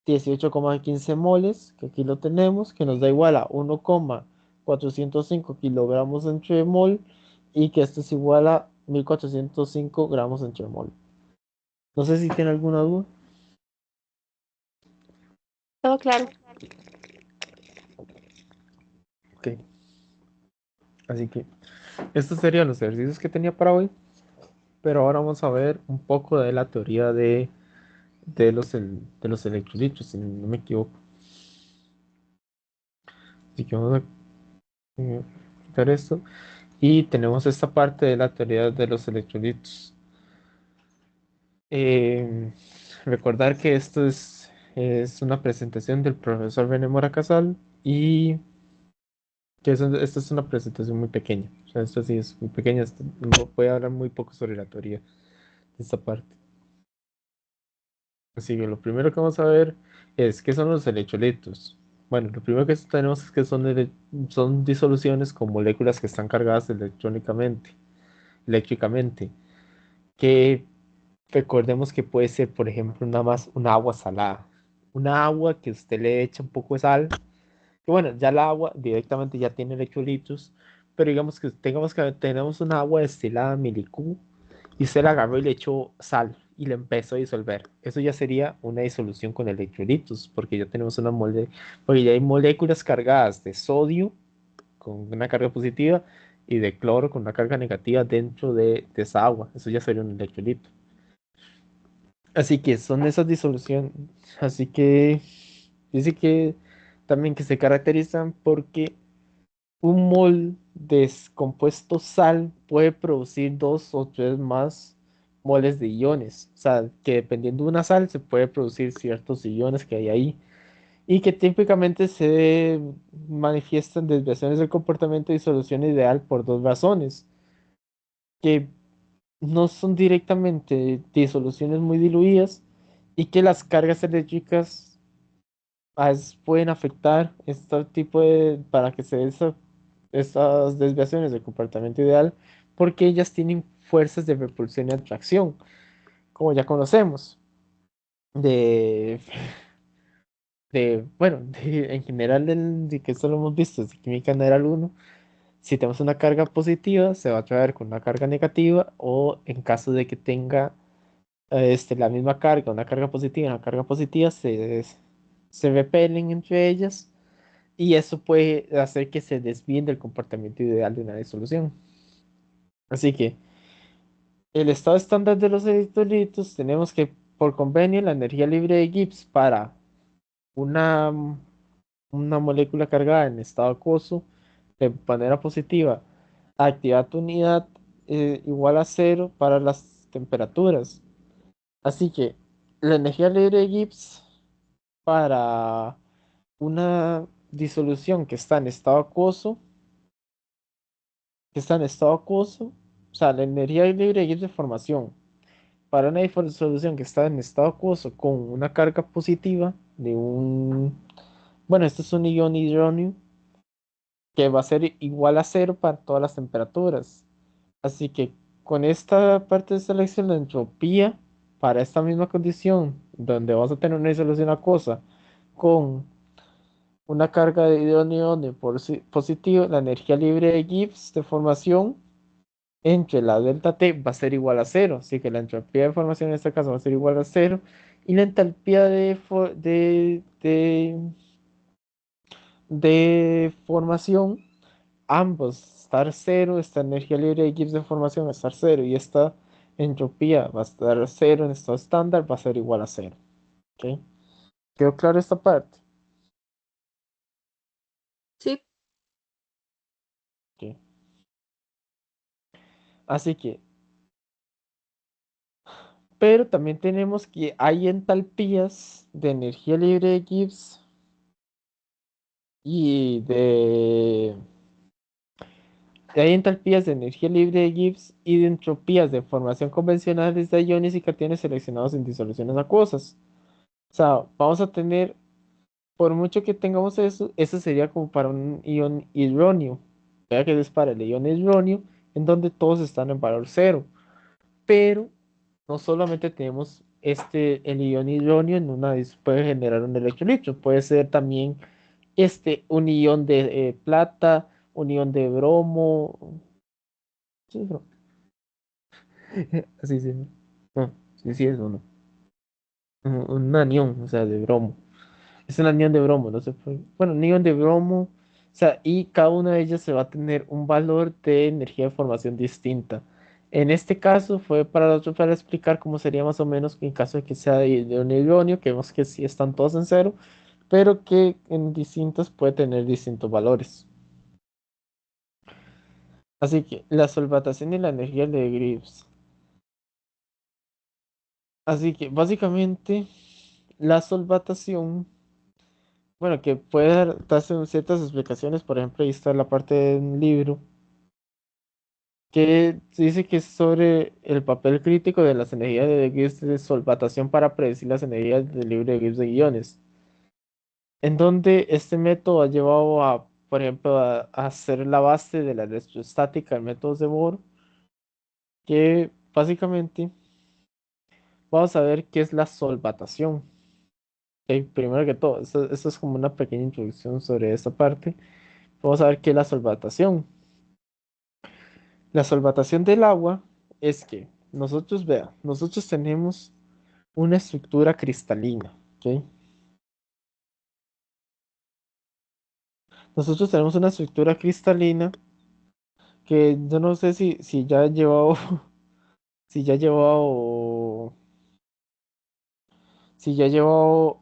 18,15 moles, que aquí lo tenemos, que nos da igual a 1,405 kilogramos entre mol y que esto es igual a 1.405 gramos entre mol. No sé si tiene alguna duda. todo claro. Ok, así que estos serían los ejercicios que tenía para hoy, pero ahora vamos a ver un poco de la teoría de los electrolitos, si no me equivoco. Así que vamos a quitar esto y tenemos esta parte de la teoría de los electrolitos. Eh, recordar que es una presentación del profesor Bené Mora Casal y que esta es una presentación muy pequeña. O sea, esto sí es muy pequeña. Voy a hablar muy poco sobre la teoría de esta parte. Así que lo primero que vamos a ver es qué son los electrolitos. Bueno, lo primero que tenemos es que son disoluciones con moléculas que están cargadas eléctricamente, que recordemos que puede ser, por ejemplo, nada más una agua salada. Una agua que usted le echa un poco de sal. Que bueno, ya el agua directamente ya tiene electrolitos. Pero digamos que tenemos una agua destilada milicú y usted la agarró y le echó sal y le empezó a disolver. Eso ya sería una disolución con electrolitos, porque ya tenemos porque ya hay moléculas cargadas de sodio con una carga positiva y de cloro con una carga negativa dentro de esa agua. Eso ya sería un electrolito. Así que son esas disoluciones. Así que dice que también que se caracterizan porque un mol de compuesto sal puede producir 2 o 3 más moles de iones. O sea, que dependiendo de una sal se puede producir ciertos iones que hay ahí y que típicamente se manifiestan desviaciones del comportamiento de disolución ideal por 2 razones, que no son directamente disoluciones muy diluidas y que las cargas eléctricas pueden afectar este tipo de, para que se dé estas desviaciones del comportamiento ideal, porque ellas tienen fuerzas de repulsión y atracción, como ya conocemos, de, bueno, en general, de que esto lo hemos visto desde química general uno. Si tenemos una carga positiva, se va a atraer con una carga negativa, o en caso de que tenga la misma carga, una carga positiva y una carga positiva, se repelen entre ellas y eso puede hacer que se desvíen del comportamiento ideal de una disolución. Así que el estado estándar de los electrolitos, tenemos que por convenio la energía libre de Gibbs para una, una molécula cargada en estado acuoso de manera positiva, actividad unidad igual a cero para las temperaturas. Así que la energía libre de Gibbs para una disolución que está en estado acuoso, o sea, la energía libre de Gibbs de formación para una disolución que está en estado acuoso con una carga positiva de bueno, esto es un ion hidronio que va a ser igual a cero para todas las temperaturas. Así que con esta parte de selección, la entropía para esta misma condición, donde vamos a tener una disolución acuosa con una carga de hidronio positivo, la energía libre de Gibbs de formación entre la delta T va a ser igual a cero, así que la entropía de formación en este caso va a ser igual a cero, y la entalpía de formación, ambos estar cero, esta energía libre de Gibbs de formación va a estar cero, y esta entropía va a estar cero en estado estándar, va a ser igual a cero. ¿Ok? ¿Quedó claro esta parte? Sí, Ok. Así que, pero también tenemos que hay entalpías de energía libre de Gibbs y hay entalpías de energía libre de Gibbs y de entropías de formación convencionales de iones y cationes seleccionados en disoluciones acuosas. O sea, vamos a tener, por mucho que tengamos eso sería como para un ion hidronio. Vea que es para el ion hidronio, en donde todos están en valor cero. Pero no solamente tenemos el ion hidronio en puede generar un electrolito, puede ser también un ion de plata, un ion de bromo. Sí, así sí. No, sí, sí es uno. Un anión, o sea, de bromo. Es un anión de bromo, no sé bueno, un anión de bromo. O sea, y cada una de ellas se va a tener un valor de energía de formación distinta. En este caso fue para explicar cómo sería más o menos en caso de que sea de un hidronio, que vemos que sí están todos en cero, pero que en distintos puede tener distintos valores. Así que la solvatación y la energía de Gibbs. Así que básicamente la solvatación, bueno, que puede darse ciertas explicaciones, por ejemplo, ahí está la parte del libro, que dice que es sobre el papel crítico de las energías de Gibbs de solvatación para predecir las energías del libro de Gibbs de iones, en donde este método ha llevado a, por ejemplo, a ser la base de la electrostática, el método de Bohr, que básicamente vamos a ver qué es la solvatación. Ok, primero que todo, esto es como una pequeña introducción sobre esta parte. Vamos a ver qué es la solvatación. La solvatación del agua es que nosotros tenemos una estructura cristalina, ¿ok? Nosotros tenemos una estructura cristalina que yo no sé si ya ha llevado, si ya ha llevado, si ya ha llevado,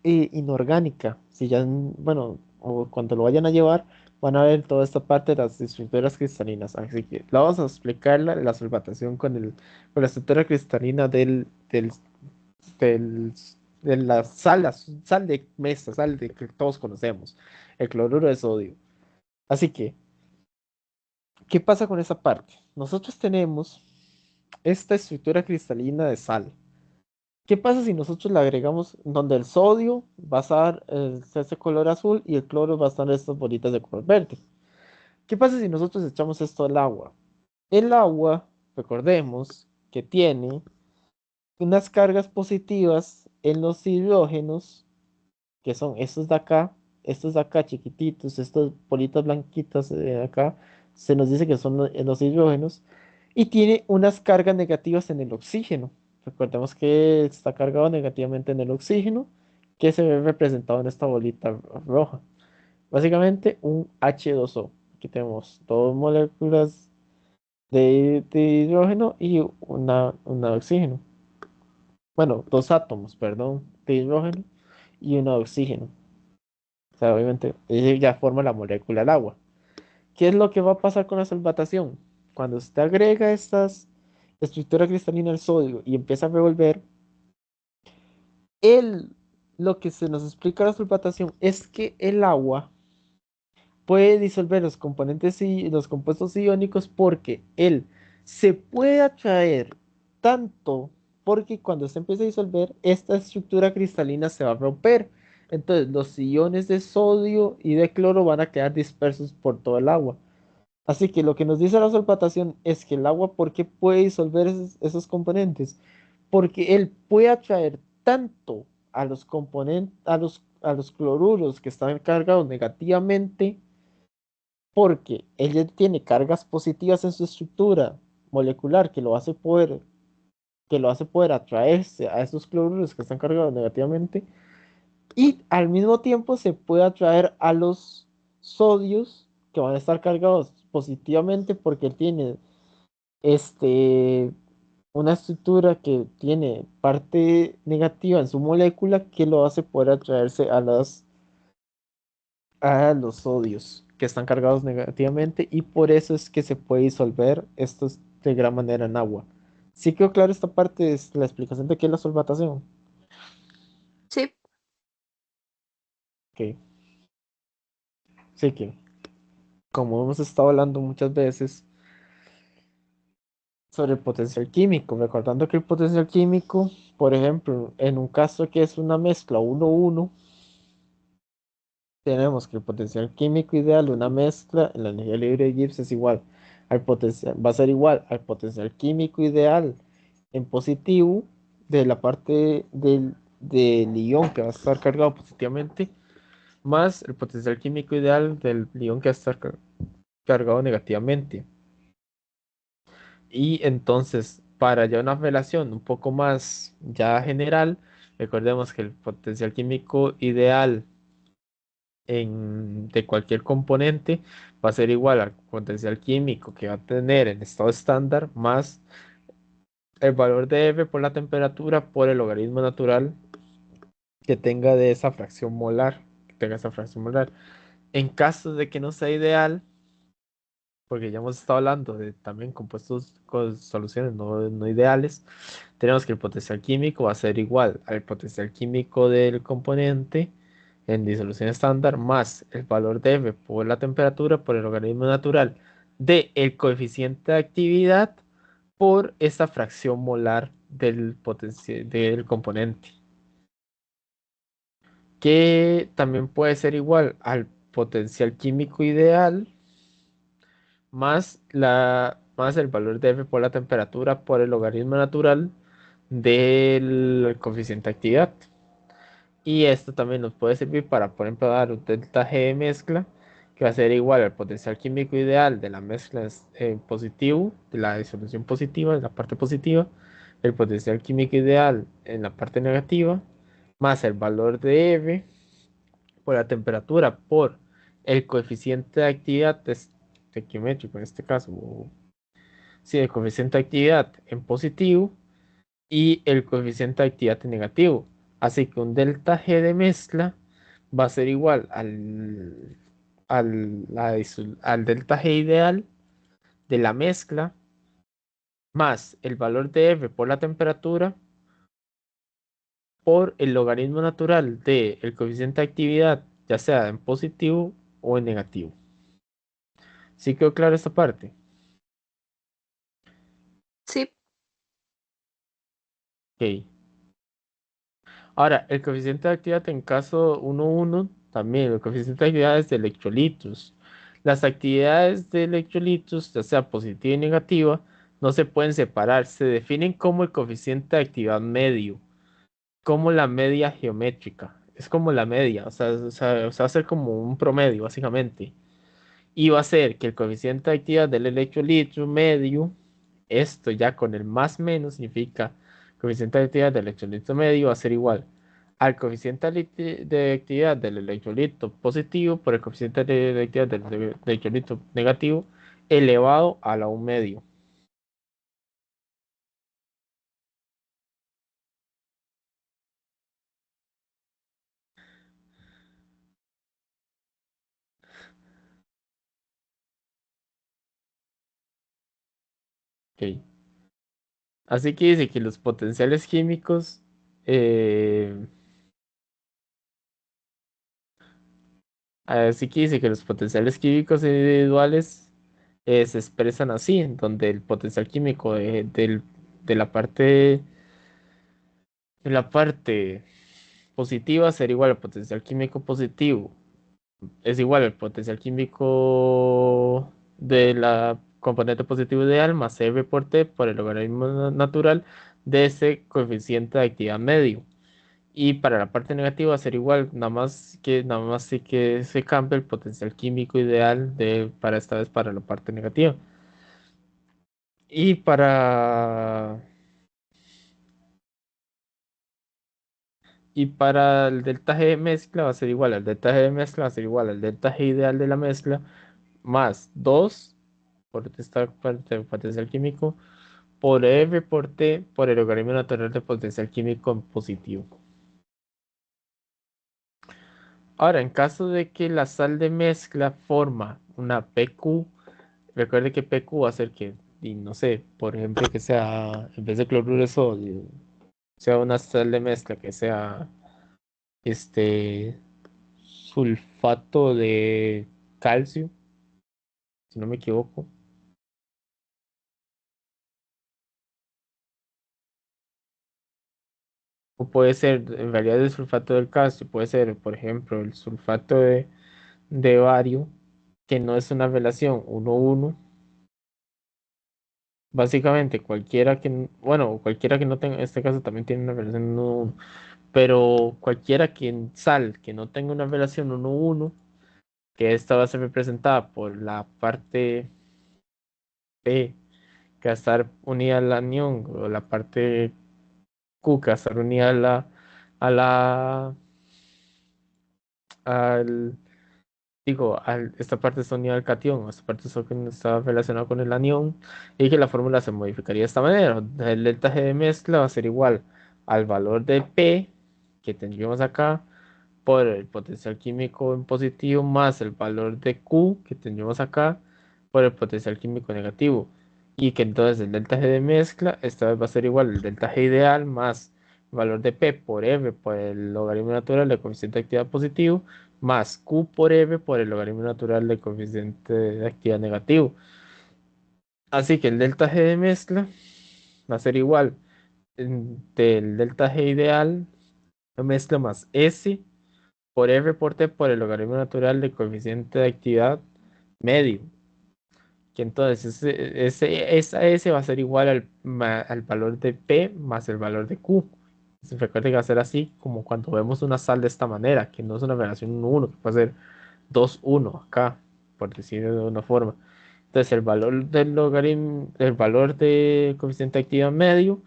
inorgánica, si ya, bueno, o cuando lo vayan a llevar, van a ver toda esta parte de las estructuras cristalinas, así que vamos a explicar la solvatación con la estructura cristalina del, de la sal, sal de mesa, sal de que todos conocemos, el cloruro de sodio. Así que, ¿qué pasa con esa parte? Nosotros tenemos esta estructura cristalina de sal. ¿Qué pasa si nosotros le agregamos donde el sodio va a estar ese color azul y el cloro va a estar estas bolitas de color verde? ¿Qué pasa si nosotros echamos esto al agua? El agua, recordemos que tiene unas cargas positivas en los hidrógenos, que son estos de acá chiquititos, estas bolitas blanquitas de acá, se nos dice que son los hidrógenos, y tiene unas cargas negativas en el oxígeno. Recordemos que está cargado negativamente en el oxígeno, que se ve representado en esta bolita roja. Básicamente un H2O. Aquí tenemos dos moléculas de hidrógeno y una de oxígeno. Bueno, dos átomos, perdón, de hidrógeno y uno de oxígeno. O sea, obviamente, ella ya forma la molécula del agua. ¿Qué es lo que va a pasar con la solvatación? Cuando usted agrega estas estructuras cristalinas al sodio y empieza a revolver, el, lo que se nos explica la solvatación es que el agua puede disolver los componentes y los compuestos iónicos porque él se puede atraer tanto porque cuando se empieza a disolver, esta estructura cristalina se va a romper. Entonces, los iones de sodio y de cloro van a quedar dispersos por todo el agua. Así que lo que nos dice la solvatación es que el agua, ¿por qué puede disolver esos componentes? Porque él puede atraer tanto a los componentes, a los cloruros que están cargados negativamente porque ella tiene cargas positivas en su estructura molecular que lo hace poder atraerse a esos cloruros que están cargados negativamente y al mismo tiempo se puede atraer a los sodios que van a estar cargados positivamente porque tiene este una estructura que tiene parte negativa en su molécula que lo hace poder atraerse a los sodios que están cargados negativamente y por eso es que se puede disolver estos de gran manera en agua. Sí quedó claro esta parte, es la explicación de qué es la solvatación. Sí, Ok, sí que, como hemos estado hablando muchas veces sobre el potencial químico, recordando que el potencial químico, por ejemplo, en un caso que es una mezcla 1-1, tenemos que el potencial químico ideal de una mezcla en la energía libre de Gibbs es igual al potencial, va a ser igual al potencial químico ideal en positivo de la parte del ion que va a estar cargado positivamente, más el potencial químico ideal del ion que va a estar cargado negativamente. Y entonces, para ya una relación un poco más ya general, recordemos que el potencial químico ideal de cualquier componente va a ser igual al potencial químico que va a tener en estado estándar más el valor de F por la temperatura por el logaritmo natural que tenga de esa fracción molar, que tenga esa fracción molar. En caso de que no sea ideal, porque ya hemos estado hablando de también compuestos con soluciones no ideales, tenemos que el potencial químico va a ser igual al potencial químico del componente en disolución estándar más el valor de F por la temperatura por el logaritmo natural de el coeficiente de actividad por esta fracción molar del componente, que también puede ser igual al potencial químico ideal más el valor de F por la temperatura por el logaritmo natural del coeficiente de actividad. Y esto también nos puede servir para, por ejemplo, dar un delta G de mezcla, que va a ser igual al potencial químico ideal de la mezcla positivo, de la disolución positiva, de la parte positiva, el potencial químico ideal en la parte negativa, más el valor de F por la temperatura por el coeficiente de actividad estequiométrico en este caso, sí, el coeficiente de actividad en positivo y el coeficiente de actividad en negativo. Así que un delta G de mezcla va a ser igual al delta G ideal de la mezcla más el valor de F por la temperatura por el logaritmo natural del coeficiente de actividad, ya sea en positivo o en negativo. ¿Sí quedó claro esta parte? Sí, Ok. Ahora, el coeficiente de actividad en caso 1,1, también el coeficiente de actividades de electrolitos. Las actividades de electrolitos, ya sea positiva y negativa, no se pueden separar, se definen como el coeficiente de actividad medio, como la media geométrica. Es como la media, va a ser como un promedio, básicamente. Y va a ser que el coeficiente de actividad del electrolito medio, esto ya con el más menos significa coeficiente de actividad del electrolito medio va a ser igual al coeficiente de actividad del electrolito positivo por el coeficiente de actividad del electrolito negativo elevado a la un medio. Ok. Así que dice que los potenciales químicos, eh, así que dice que los potenciales químicos individuales se expresan así, en donde el potencial químico de la parte positiva será igual al potencial químico positivo, es igual al potencial químico de la componente positivo ideal más R por T por el logaritmo natural de ese coeficiente de actividad medio. Y para la parte negativa va a ser igual, nada más sí que se cambia el potencial químico ideal para esta vez para la parte negativa. Y para el delta G de mezcla va a ser igual al delta G de mezcla, va a ser igual al delta G ideal de la mezcla, más 2 por esta parte del potencial químico, por F por T, por el logaritmo natural del potencial químico en positivo. Ahora, en caso de que la sal de mezcla forma una PQ, recuerde que PQ va a ser que, y no sé, por ejemplo, que sea, en vez de cloruro de sodio, sea una sal de mezcla que sea este sulfato de calcio, si no me equivoco. O puede ser, en realidad, el sulfato del calcio, puede ser, por ejemplo, el sulfato de bario, que no es una relación 1,1. Básicamente, cualquiera que no tenga, en este caso también tiene una relación 1,1, pero cualquiera que sal que no tenga una relación 1,1, que esta va a ser representada por la parte P, que va a estar unida al anión, o la parte Q, que va a estar unida a la, al, esta parte está unida al cation, esta parte está relacionada con el anión, y que la fórmula se modificaría de esta manera. El delta G de mezcla va a ser igual al valor de P que tendríamos acá por el potencial químico en positivo más el valor de Q que tendríamos acá por el potencial químico negativo. Y que entonces el delta G de mezcla esta vez va a ser igual al delta G ideal más el valor de P por F por el logaritmo natural del coeficiente de actividad positivo más Q por F por el logaritmo natural del coeficiente de actividad negativo. Así que el delta G de mezcla va a ser igual del delta G ideal, la mezcla más S por F por T por el logaritmo natural del coeficiente de actividad medio. Que entonces esa S va a ser igual al valor de P más el valor de Q. Entonces, recuerden que va a ser así como cuando vemos una sal de esta manera, que no es una relación 1,1, que puede ser 2,1 acá, por decirlo de una forma. Entonces el valor del logaritmo, el valor del coeficiente de actividad medio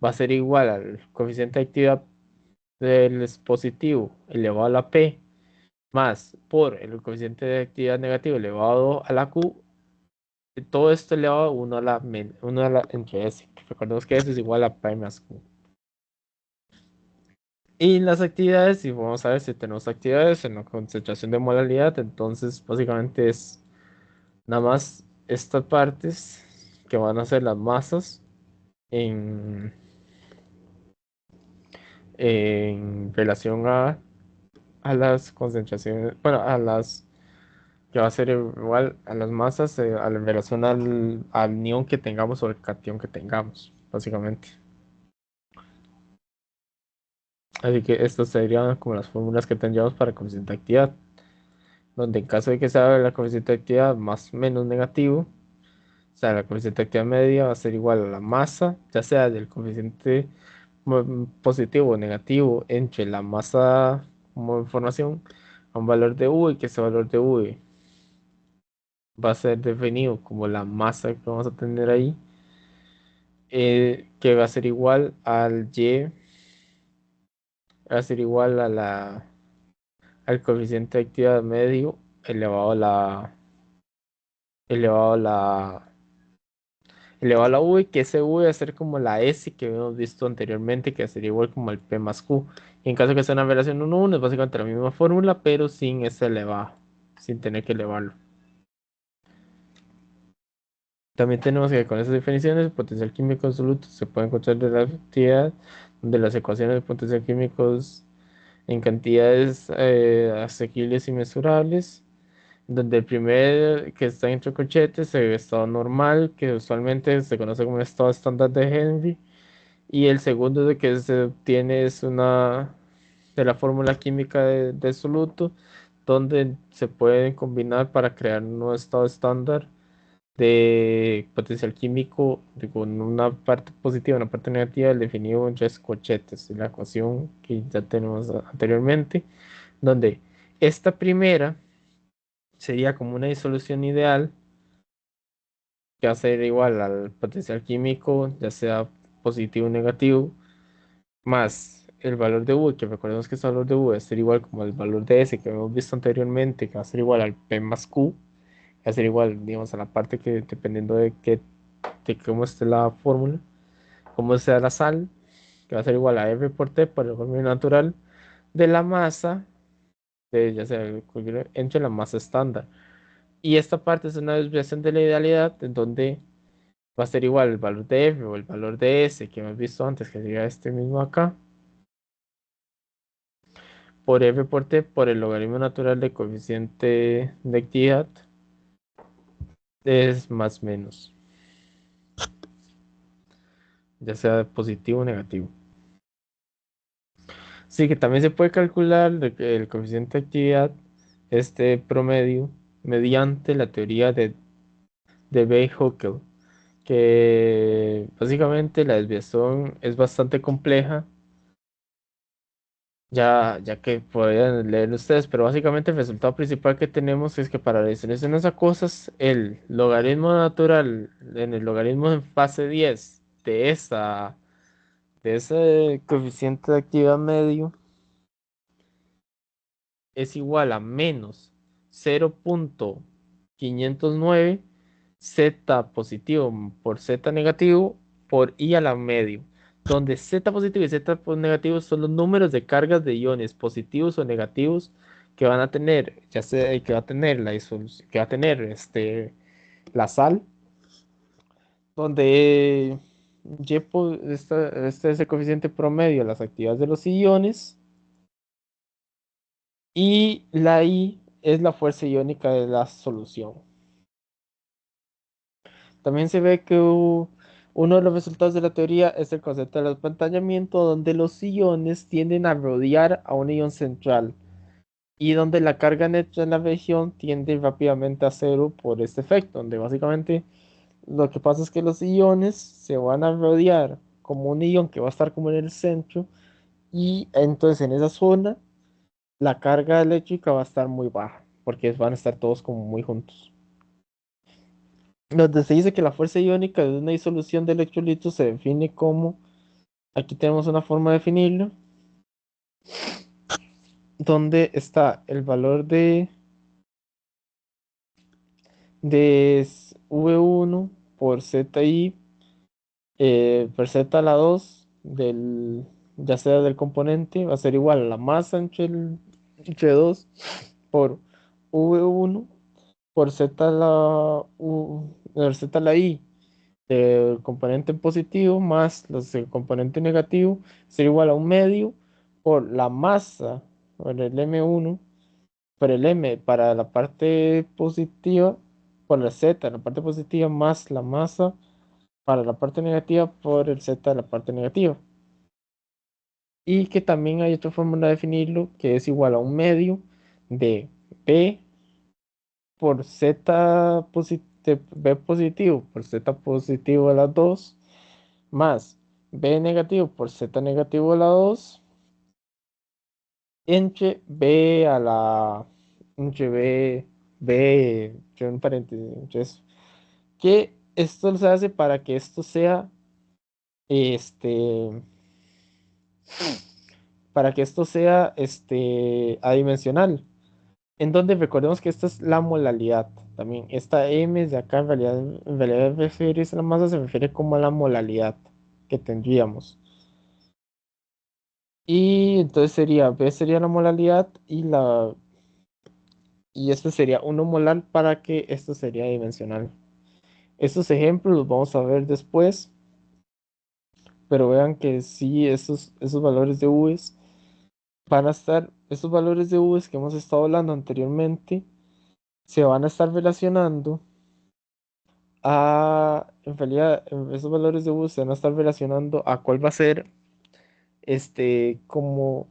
va a ser igual al coeficiente de actividad del positivo elevado a la P más por el coeficiente de actividad negativo elevado a la Q, todo esto elevado a 1 a la, 1 a la entre S. Recordemos que S es igual a P más Q. Y las actividades, y vamos a ver si tenemos actividades en la concentración de molalidad, entonces básicamente es nada más estas partes que van a ser las masas en, en relación a las concentraciones, bueno, a las que va a ser igual a las masas en relación al nión que tengamos o el cation que tengamos, básicamente. Así que estas serían como las fórmulas que tendríamos para el coeficiente de actividad, donde en caso de que sea la coeficiente de actividad más o menos negativo, o sea, la coeficiente de actividad media va a ser igual a la masa, ya sea del coeficiente positivo o negativo entre la masa como información a un valor de V, y que ese valor de V va a ser definido como la masa que vamos a tener ahí, que va a ser igual al Y, va a ser igual a al coeficiente de actividad medio elevado a elevado a la, elevado a la V, que ese V va a ser como la S que habíamos visto anteriormente, que sería igual como el P más Q. Y en caso que sea una relación 1-1, es básicamente la misma fórmula, pero sin ese elevado, sin tener que elevarlo. También tenemos que con esas definiciones, el potencial químico absoluto se puede encontrar de la actividad de las ecuaciones de potencial químicos en cantidades asequibles y mesurables, donde el primer que está entre corchetes es el estado normal, que usualmente se conoce como estado estándar de Henry, y el segundo de que se obtiene es una de la fórmula química de soluto, donde se pueden combinar para crear un nuevo estado estándar de potencial químico con una parte positiva y una parte negativa, el definido en tres corchetes, la ecuación que ya tenemos anteriormente, donde esta primera sería como una disolución ideal que va a ser igual al potencial químico, ya sea positivo o negativo, más el valor de U, que recordemos que ese valor de U va a ser igual como el valor de S que hemos visto anteriormente, que va a ser igual al P más Q, va a ser igual, digamos, a la parte que dependiendo de cómo esté la fórmula, cómo sea la sal, que va a ser igual a F por T por el volumen natural de la masa, ya sea entre la masa estándar. Y esta parte es una desviación de la idealidad en donde va a ser igual el valor de F o el valor de S que hemos visto antes, que sería este mismo acá, por F por T por el logaritmo natural del coeficiente de actividad es más menos, ya sea positivo o negativo. Sí, que también se puede calcular el coeficiente de actividad, este promedio, mediante la teoría de Bay-Huckel, que básicamente la desviación es bastante compleja, ya que podrían leer ustedes, pero básicamente el resultado principal que tenemos es que para la distribución de esas cosas, el logaritmo natural en el logaritmo en fase 10 de ese coeficiente de actividad medio es igual a menos 0.509 z positivo por z negativo por i a la medio, donde z positivo y z negativo son los números de cargas de iones positivos o negativos que van a tener, ya sea que va a tener la disolución, que va a tener la sal, donde este es el coeficiente promedio de las actividades de los iones. Y la I es la fuerza iónica de la solución. También se ve que uno de los resultados de la teoría es el concepto del espantallamiento, donde los iones tienden a rodear a un ion central y donde la carga neta en la región tiende rápidamente a cero por este efecto, donde básicamente lo que pasa es que los iones se van a rodear como un ion que va a estar como en el centro, y entonces en esa zona la carga eléctrica va a estar muy baja, porque van a estar todos como muy juntos. Donde se dice que la fuerza iónica de una disolución de electrolitos se define como, aquí tenemos una forma de definirlo, donde está el valor de V1 por ZI por Z a la 2 ya sea del componente, va a ser igual a la masa entre 2 por V1 por Z a por Z a la I del componente positivo más el componente negativo sería igual a un medio por la masa por el M1 por el M para la parte positiva por la Z, la parte positiva más la masa para la parte negativa por el Z de la parte negativa. Y que también hay otra fórmula de definirlo que es igual a un medio de B por B positivo por Z positivo a la 2 más B negativo por Z negativo a la 2 entre B a la entre B en paréntesis entonces, que esto se hace para que esto sea este adimensional, en donde recordemos que esta es la molalidad. También esta M de acá en realidad refiere a la masa, se refiere como a la molalidad que tendríamos. Y entonces sería B sería la molalidad y este sería 1 molar para que esto sería dimensional. Estos ejemplos los vamos a ver después, pero vean que sí, esos valores de U's van a estar, estos valores de U's que hemos estado hablando anteriormente, se van a estar relacionando en realidad, esos valores de U se van a estar relacionando a cuál va a ser, como,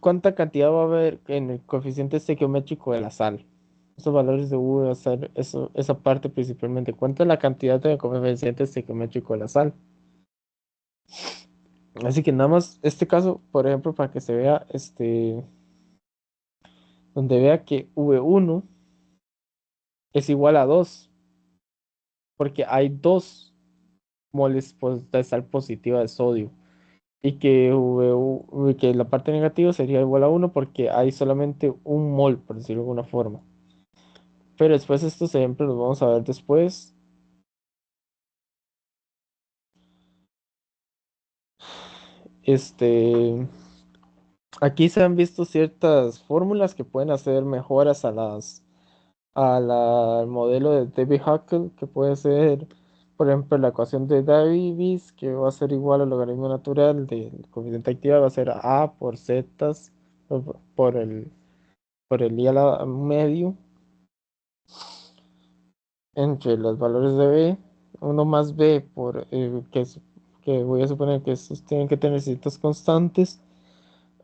cuánta cantidad va a haber en el coeficiente estequiométrico de la sal. Esos valores de U va a ser esa parte principalmente. ¿Cuánta es la cantidad de coeficiente estequiométrico de la sal? Así que nada más este caso, por ejemplo, para que se vea, donde vea que V1 es igual a 2 porque hay 2 moles de sal positiva de sodio. Y que la parte negativa sería igual a uno porque hay solamente un mol, por decirlo de alguna forma. Pero después estos ejemplos los vamos a ver después. Este, aquí se han visto ciertas fórmulas que pueden hacer mejoras al modelo de Debye-Huckel, que puede ser, por ejemplo, la ecuación de Davis, que va a ser igual al logaritmo natural del coeficiente de actividad, va a ser A por Z por el I a la medio entre los valores de B, uno más B que voy a suponer que estos tienen que tener ciertas constantes.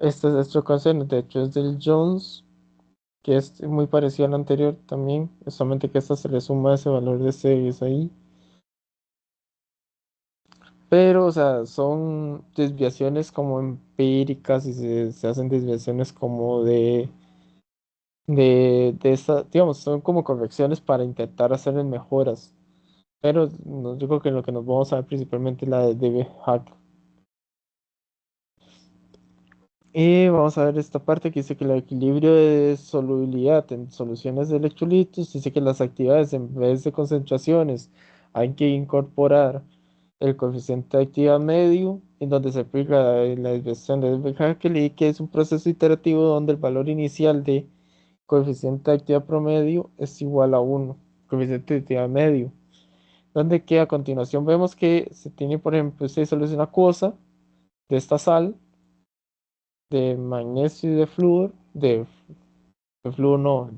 Esta ecuación, de hecho, es del Jones, que es muy parecido al anterior también, solamente que esta se le suma ese valor de series ahí. Pero, o sea, son desviaciones como empíricas y se hacen desviaciones como de esta, digamos, son como correcciones para intentar hacer mejoras. Pero yo creo que lo que nos vamos a ver principalmente es la de DB-Hack. Y vamos a ver esta parte que dice que el equilibrio de solubilidad en soluciones de electrolitos dice que las actividades en vez de concentraciones hay que incorporar el coeficiente de actividad medio, en donde se aplica la desviación de Haeckel y que es un proceso iterativo donde el valor inicial de coeficiente de actividad promedio es igual a 1, coeficiente de actividad medio. Donde que a continuación vemos que se tiene, por ejemplo, esta solución acuosa de esta sal de magnesio y de flúor, de flúor no,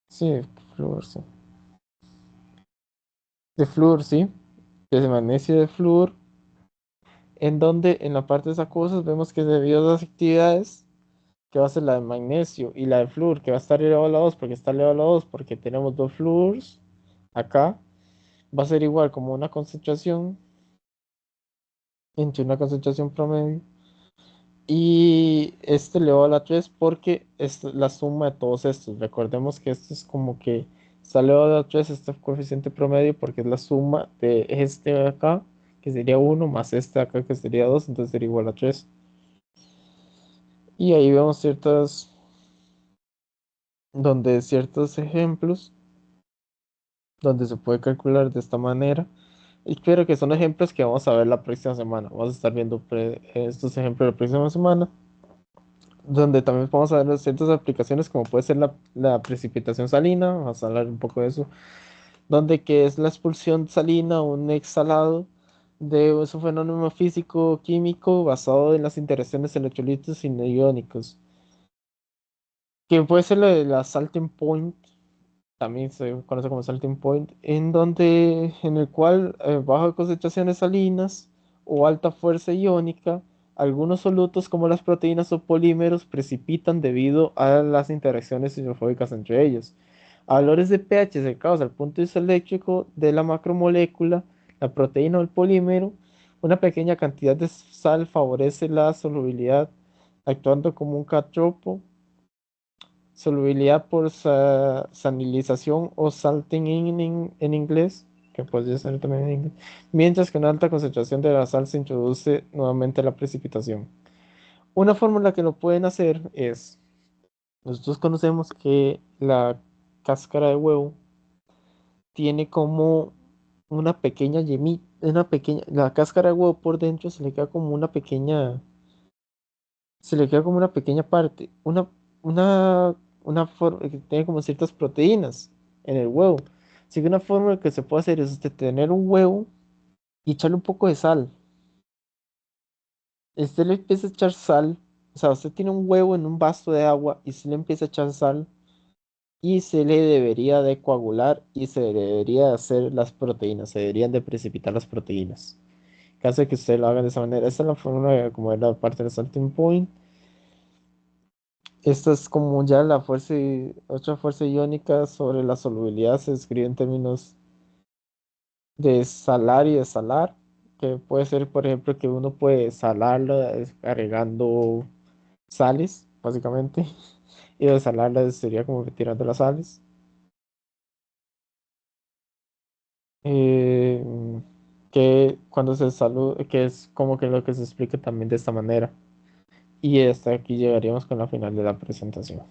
sí, flúor, sí, de flúor, sí, de magnesio y de flúor, en donde en la parte de esas cosas vemos que debido a las actividades, que va a ser la de magnesio y la de flúor, que va a estar elevado a la 2 porque está elevado a la 2 porque tenemos dos flúors acá, va a ser igual como una concentración entre una concentración promedio. Y este elevado a la 3 porque es la suma de todos estos. Recordemos que esto es como que está elevado a la 3 este coeficiente promedio porque es la suma de este de acá, que sería uno, más este acá, que sería 2, entonces sería igual a 3. Y ahí vemos ciertos ejemplos donde se puede calcular de esta manera. Y creo que son ejemplos que vamos a ver la próxima semana. Vamos a estar viendo estos ejemplos la próxima semana, donde también vamos a ver ciertas aplicaciones como puede ser la precipitación salina, vamos a hablar un poco de eso, donde que es la expulsión salina, un exhalado de un fenómeno físico químico basado en las interacciones electrolitos y iónicos, que puede ser la salting point, también se conoce como salting point, en el cual bajo concentraciones salinas o alta fuerza iónica, algunos solutos como las proteínas o polímeros precipitan debido a las interacciones hidrofóbicas entre ellos. A valores de pH cercanos al punto isoeléctrico de la macromolécula, la proteína o el polímero, una pequeña cantidad de sal favorece la solubilidad, actuando como un catropo. Solubilidad por sanilización o salting en inglés, que podría ser también en inglés, mientras que una alta concentración de la sal se introduce nuevamente la precipitación. Una fórmula que lo pueden hacer es, nosotros conocemos que la cáscara de huevo tiene como una pequeña yemita, la cáscara de huevo por dentro se le queda como una pequeña, se le queda como una pequeña parte, una, una forma que tiene como ciertas proteínas en el huevo. Así que una forma que se puede hacer es usted tener un huevo y echarle un poco de sal. Usted le empieza a echar sal, o sea, usted tiene un huevo en un vaso de agua y se le empieza a echar sal y se le debería de coagular y se debería de hacer las proteínas, se deberían de precipitar las proteínas. En caso de que usted lo haga de esa manera, esa es la forma como es la parte del salting point. Esta es como ya la fuerza, otra fuerza iónica sobre la solubilidad se describe en términos de salar y desalar, que puede ser, por ejemplo, que uno puede salarlo agregando sales, básicamente, y desalarla sería como retirando las sales. Eh, que cuando se que es como que lo que se explica también de esta manera. Y hasta aquí llegaríamos con la final de la presentación.